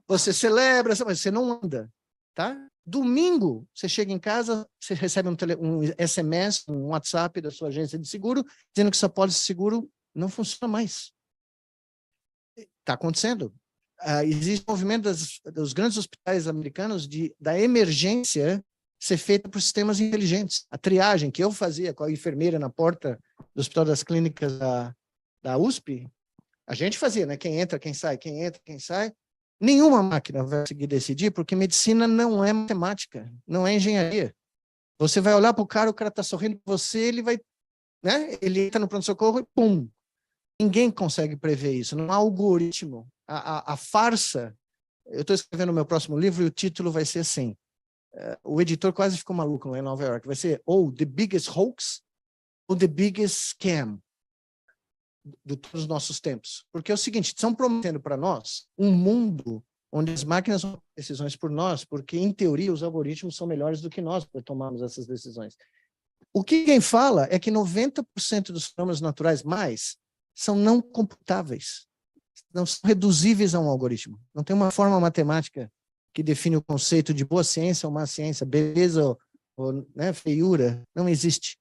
você celebra, mas você não anda, tá? Domingo, você chega em casa, você recebe um SMS, um WhatsApp da sua agência de seguro, dizendo que sua pólice de seguro não funciona mais. Está acontecendo. Existe um movimento dos grandes hospitais americanos da emergência ser feita por sistemas inteligentes. A triagem que eu fazia com a enfermeira na porta do Hospital das Clínicas da USP, a gente fazia, né? Quem entra, quem sai, quem entra, quem sai. Nenhuma máquina vai conseguir decidir, porque medicina não é matemática, não é engenharia. Você vai olhar para o cara está sorrindo para você, ele vai, né? Ele entra no pronto-socorro e pum. Ninguém consegue prever isso, não há algoritmo. A farsa, eu estou escrevendo o meu próximo livro e o título vai ser assim, o editor quase ficou maluco lá em Nova York, vai ser ou The Biggest Hoax ou The Biggest Scam de todos os nossos tempos. Porque é o seguinte, estão prometendo para nós um mundo onde as máquinas vão tomar decisões por nós, porque, em teoria, os algoritmos são melhores do que nós para tomarmos essas decisões. O que quem fala é que 90% dos fenômenos naturais são não computáveis, não são reduzíveis a um algoritmo. Não tem uma forma matemática que define o conceito de boa ciência ou má ciência, beleza ou né, feiura. Não existe.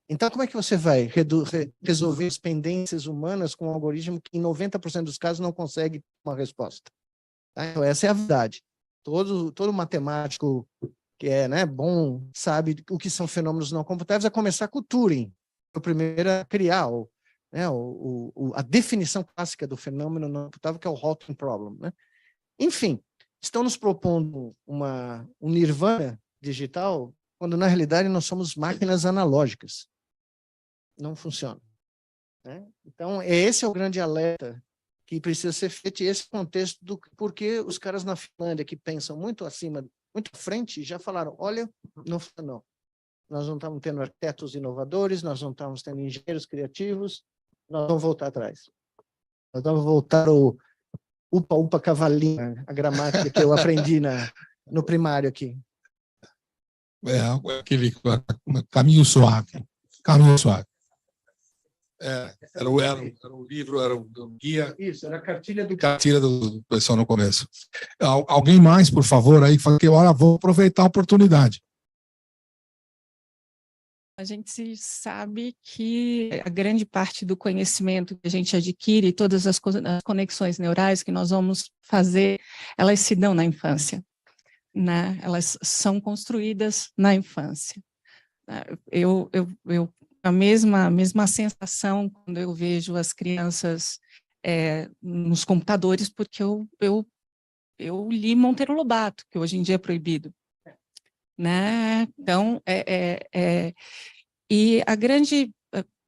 Então, como é que você vai resolver as pendências humanas com um algoritmo que, em 90% dos casos, não consegue uma resposta? Tá? Então, essa é a verdade. Todo matemático que é né, bom sabe o que são fenômenos não computáveis, a começar com o Turing, o primeiro a criar a definição clássica do fenômeno não computável, que é o Hawking Problem. Né? Enfim, estão nos propondo um nirvana digital, quando, na realidade, nós somos máquinas analógicas. Não funciona. Né? Então, esse é o grande alerta que precisa ser feito, e esse contexto do porque os caras na Finlândia, que pensam muito acima, muito à frente, já falaram, olha, não funciona. Nós não estamos tendo arquitetos inovadores, nós não estamos tendo engenheiros criativos, nós vamos voltar atrás. Nós vamos voltar o upa-upa cavalinho, a gramática que eu aprendi no primário aqui. Aquele caminho suave. Caminho suave. Era um livro, era um guia. Isso, era a cartilha do pessoal no começo. Alguém mais, por favor, aí, fala que olha, vou aproveitar a oportunidade. A gente sabe que a grande parte do conhecimento que a gente adquire, todas as conexões neurais que nós vamos fazer, elas se dão na infância, né? Elas são construídas na infância. A mesma sensação quando eu vejo as crianças nos computadores, porque eu li Monteiro Lobato, que hoje em dia é proibido. Né? Então, e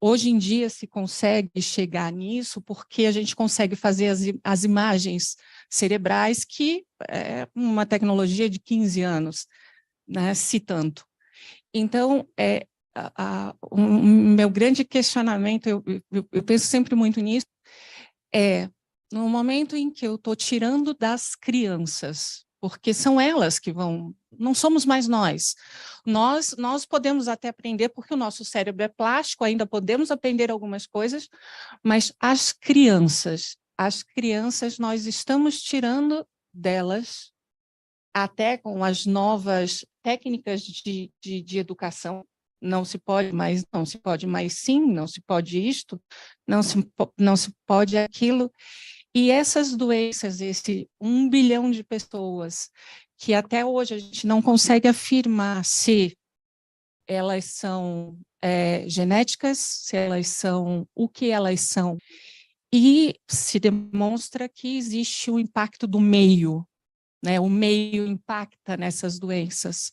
hoje em dia se consegue chegar nisso porque a gente consegue fazer as imagens cerebrais, que é uma tecnologia de 15 anos, né? Se tanto. Então, meu grande questionamento, eu penso sempre muito nisso, é no momento em que eu estou tirando das crianças, porque são elas que vão, não somos mais nós. Nós podemos até aprender, porque o nosso cérebro é plástico, ainda podemos aprender algumas coisas, mas as crianças nós estamos tirando delas, até com as novas técnicas de educação. Não se pode mais sim, não se pode isto, não se pode aquilo. E essas doenças, esse 1 bilhão de pessoas, que até hoje a gente não consegue afirmar se elas são genéticas, se elas são o que elas são, e se demonstra que existe o impacto do meio, né? O meio impacta nessas doenças.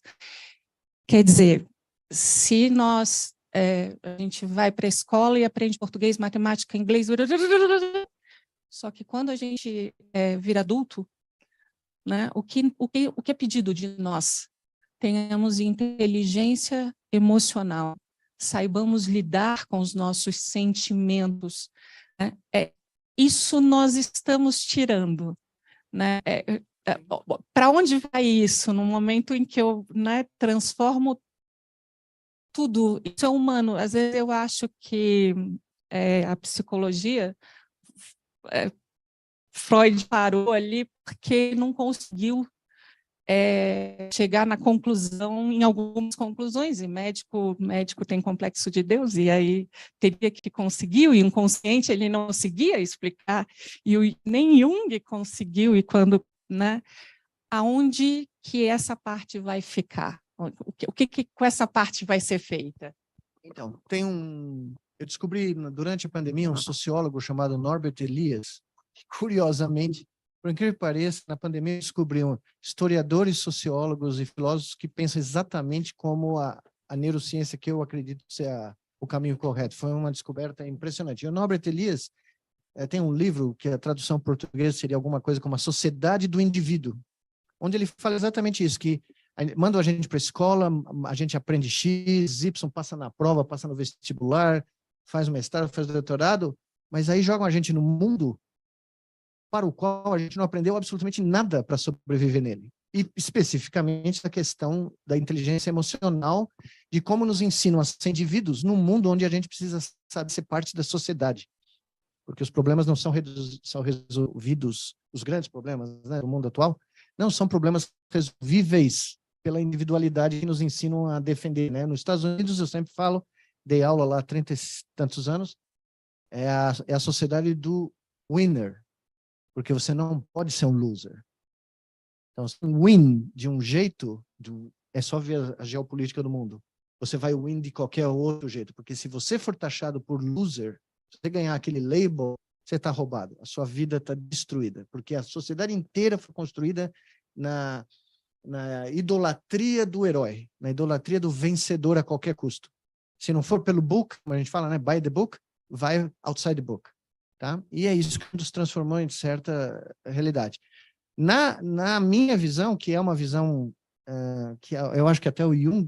Quer dizer, se nós, a gente vai para a escola e aprende português, matemática, inglês, só que quando a gente vira adulto, né, o que é pedido de nós? Tenhamos inteligência emocional, saibamos lidar com os nossos sentimentos, né? Isso nós estamos tirando, né? Para onde vai isso? No momento em que eu, né, transformo tudo, isso é humano. Às vezes eu acho que a psicologia, Freud parou ali porque não conseguiu chegar na conclusão, em algumas conclusões, e médico tem complexo de Deus, e aí teria que conseguir, e o inconsciente ele não conseguia explicar, e nem Jung conseguiu, e quando, né, aonde que essa parte vai ficar? O que com essa parte vai ser feita? Então, eu descobri durante a pandemia um sociólogo chamado Norbert Elias, que curiosamente, por incrível que pareça, na pandemia descobriam historiadores, sociólogos e filósofos que pensam exatamente como a neurociência, que eu acredito ser o caminho correto. Foi uma descoberta impressionante. E o Norbert Elias tem um livro que a tradução portuguesa seria alguma coisa como A Sociedade do Indivíduo, onde ele fala exatamente isso, que mandam a gente para a escola, a gente aprende X, Y, passa na prova, passa no vestibular, faz o mestrado, faz o doutorado, mas aí jogam a gente no mundo para o qual a gente não aprendeu absolutamente nada para sobreviver nele. E especificamente a questão da inteligência emocional, de como nos ensinam a ser indivíduos num mundo onde a gente precisa, sabe, ser parte da sociedade. Porque os problemas não são resolvidos, os grandes problemas, né, do mundo atual, não são problemas resolvíveis pela individualidade que nos ensinam a defender, né? Nos Estados Unidos, eu sempre falo, dei aula lá há 30 e tantos anos, é a sociedade do winner, porque você não pode ser um loser. Então, se win de um jeito, é só ver a geopolítica do mundo. Você vai win de qualquer outro jeito, porque se você for taxado por loser, se você ganhar aquele label, você está roubado. A sua vida está destruída, porque a sociedade inteira foi construída na idolatria do herói, na idolatria do vencedor a qualquer custo. Se não for pelo book, como a gente fala, né, by the book, vai outside the book. Tá? E é isso que nos transformou em certa realidade. Na minha visão, que é uma visão que eu acho que até o Jung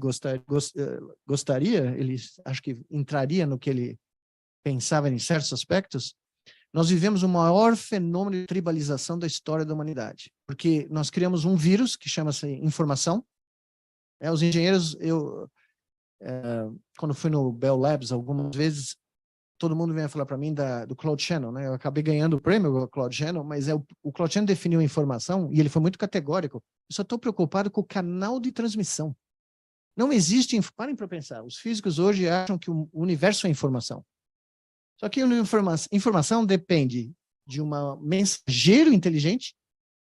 gostaria, ele acho que entraria no que ele pensava em certos aspectos, nós vivemos o maior fenômeno de tribalização da história da humanidade, porque nós criamos um vírus que chama-se informação. Os engenheiros, quando fui no Bell Labs algumas vezes, todo mundo vem falar para mim do Claude Shannon, né? Eu acabei ganhando o prêmio Claude Shannon, mas o Claude Shannon definiu a informação e ele foi muito categórico. Eu só estou preocupado com o canal de transmissão. Não existe, parem para pensar, os físicos hoje acham que o universo é informação. Só que a informação depende de um mensageiro inteligente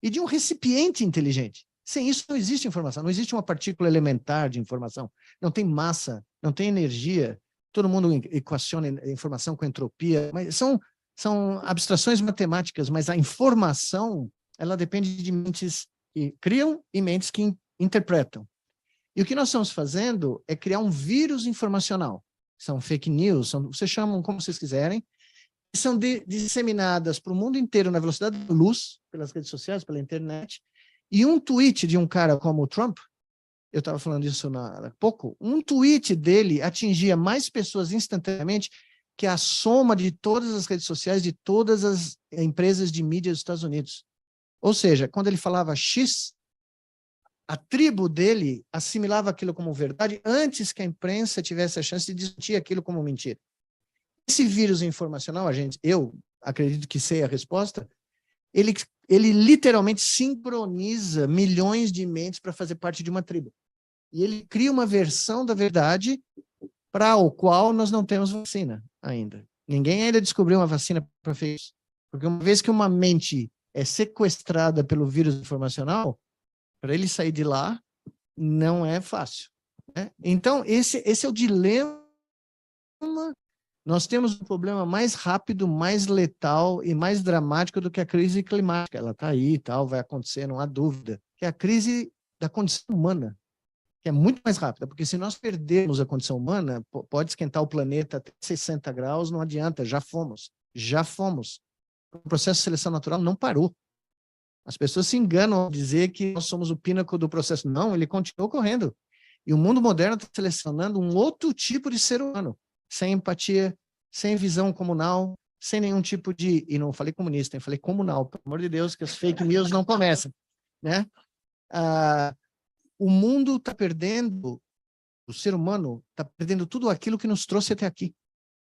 e de um recipiente inteligente. Sem isso não existe informação, não existe uma partícula elementar de informação. Não tem massa, não tem energia. Todo mundo equaciona a informação com entropia, mas são abstrações matemáticas, mas a informação, ela depende de mentes que criam e mentes que interpretam. E o que nós estamos fazendo é criar um vírus informacional. São fake news, vocês chamam como vocês quiserem, que são disseminadas para o mundo inteiro na velocidade da luz, pelas redes sociais, pela internet, e um tweet de um cara como o Trump eu estava falando isso há pouco, um tweet dele atingia mais pessoas instantaneamente que a soma de todas as redes sociais de todas as empresas de mídia dos Estados Unidos. Ou seja, quando ele falava X, a tribo dele assimilava aquilo como verdade antes que a imprensa tivesse a chance de discutir aquilo como mentira. Esse vírus informacional, eu acredito que sei a resposta, ele literalmente sincroniza milhões de mentes para fazer parte de uma tribo. E ele cria uma versão da verdade para o qual nós não temos vacina ainda. Ninguém ainda descobriu uma vacina para fazer isso. Porque uma vez que uma mente é sequestrada pelo vírus informacional, para ele sair de lá, não é fácil. Né? Então, esse é o dilema. Nós temos um problema mais rápido, mais letal e mais dramático do que a crise climática. Ela está aí e tal, vai acontecer, não há dúvida. Que é a crise da condição humana, que é muito mais rápida, porque se nós perdermos a condição humana, pode esquentar o planeta até 60 graus, não adianta, já fomos. O processo de seleção natural não parou. As pessoas se enganam ao dizer que nós somos o pináculo do processo. Não, ele continua ocorrendo. E o mundo moderno está selecionando um outro tipo de ser humano, sem empatia, sem visão comunal, sem nenhum tipo de... E não falei comunista, eu falei comunal. Pelo amor de Deus, que as fake news não começam. Né? O mundo está perdendo, o ser humano está perdendo tudo aquilo que nos trouxe até aqui,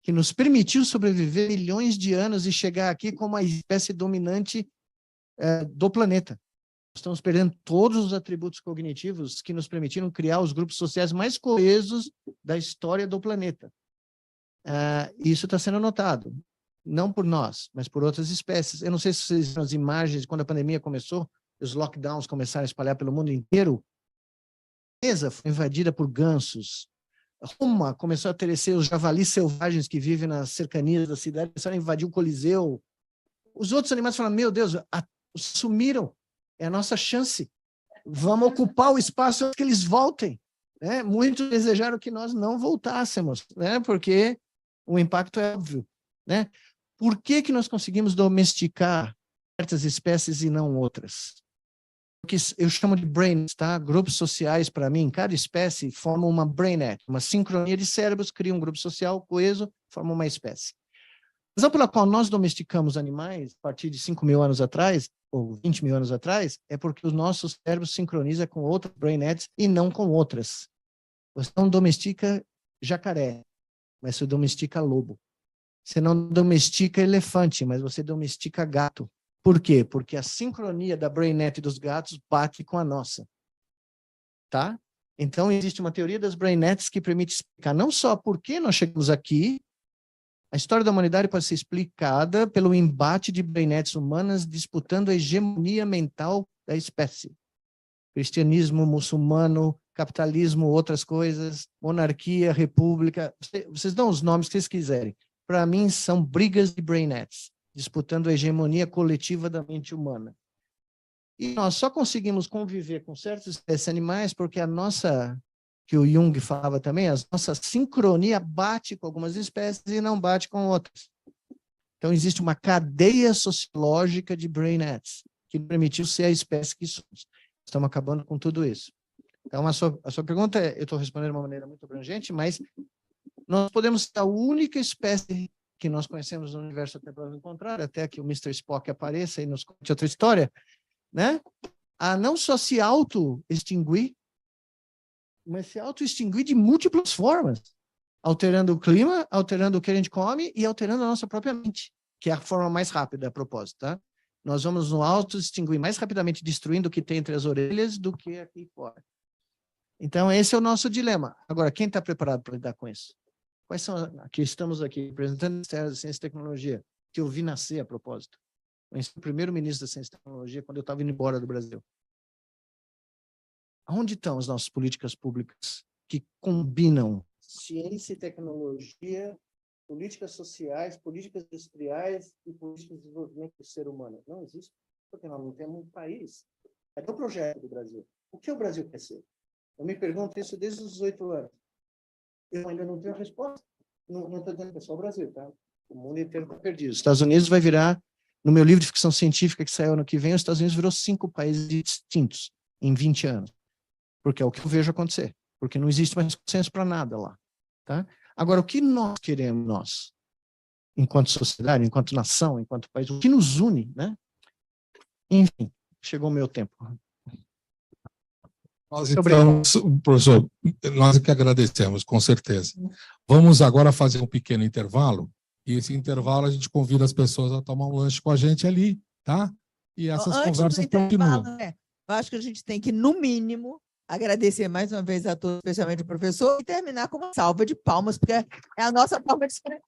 que nos permitiu sobreviver milhões de anos e chegar aqui como a espécie dominante do planeta. Estamos perdendo todos os atributos cognitivos que nos permitiram criar os grupos sociais mais coesos da história do planeta. Isso está sendo notado, não por nós, mas por outras espécies. Eu não sei se vocês viram as imagens, quando a pandemia começou, os lockdowns começaram a espalhar pelo mundo inteiro. A mesa foi invadida por gansos. Roma começou a tecer os javalis selvagens que vivem nas cercanias da cidade, começaram a invadir o Coliseu. Os outros animais falaram, meu Deus, sumiram, é a nossa chance. Vamos ocupar o espaço antes que eles voltem. Né? Muitos desejaram que nós não voltássemos, né? Porque o impacto é óbvio. Né? Por que nós conseguimos domesticar certas espécies e não outras? Que eu chamo de brains, tá? Grupos sociais, para mim, cada espécie forma uma brainnet, uma sincronia de cérebros, cria um grupo social coeso, forma uma espécie. A razão pela qual nós domesticamos animais, a partir de 5.000 anos atrás, ou 20.000 anos atrás, é porque o nosso cérebro sincroniza com outras brainets e não com outras. Você não domestica jacaré, mas você domestica lobo. Você não domestica elefante, mas você domestica gato. Por quê? Porque a sincronia da brainnet dos gatos bate com a nossa. Tá? Então, existe uma teoria das brainets que permite explicar não só por que nós chegamos aqui, a história da humanidade pode ser explicada pelo embate de brainets humanas disputando a hegemonia mental da espécie. Cristianismo, muçulmano, capitalismo, outras coisas, monarquia, república, vocês dão os nomes que vocês quiserem. Para mim, são brigas de brainets, disputando a hegemonia coletiva da mente humana. E nós só conseguimos conviver com certas espécies animais porque a nossa, que o Jung falava também, a nossa sincronia bate com algumas espécies e não bate com outras. Então, existe uma cadeia sociológica de brainets que permitiu ser a espécie que somos. Estamos acabando com tudo isso. Então, a sua pergunta, eu estou respondendo de uma maneira muito abrangente, mas nós podemos ser a única espécie que nós conhecemos no universo até para encontrar, até que o Mr. Spock apareça e nos conte outra história, né? A não só se auto-extinguir, mas se auto-extinguir de múltiplas formas, alterando o clima, alterando o que a gente come e alterando a nossa própria mente, que é a forma mais rápida, a propósito, tá? Nós vamos nos auto-extinguir mais rapidamente destruindo o que tem entre as orelhas do que aqui fora. Então, esse é o nosso dilema. Agora, quem está preparado para lidar com isso? Quais são, aqui estamos aqui, representando o Ministério da Ciência e Tecnologia, que eu vi nascer a propósito. Conheci o primeiro-ministro da Ciência e Tecnologia quando eu estava indo embora do Brasil. Onde estão as nossas políticas públicas que combinam ciência e tecnologia, políticas sociais, políticas industriais e políticas de desenvolvimento do ser humano? Não existe, porque nós não temos um país. Cadê o projeto do Brasil? O que o Brasil quer ser? Eu me pergunto isso desde os 18 anos. Eu ainda não tenho a resposta. Não estou dizendo que é só o Brasil, tá? O mundo inteiro está perdido. Os Estados Unidos vai virar, no meu livro de ficção científica que saiu ano que vem, os Estados Unidos virou 5 países distintos em 20 anos. porque é o que eu vejo acontecer, porque não existe mais consenso para nada lá. Tá? Agora, o que nós queremos, nós, enquanto sociedade, enquanto nação, enquanto país, o que nos une, né? Enfim, chegou o meu tempo. Nós, então, professor, nós que agradecemos, com certeza. Vamos agora fazer um pequeno intervalo, e esse intervalo a gente convida as pessoas a tomar um lanche com a gente ali, tá? E essas conversas continuam. Eu acho que a gente tem que, no mínimo, agradecer mais uma vez a todos, especialmente o professor, e terminar com uma salva de palmas, porque é a nossa forma de expressão.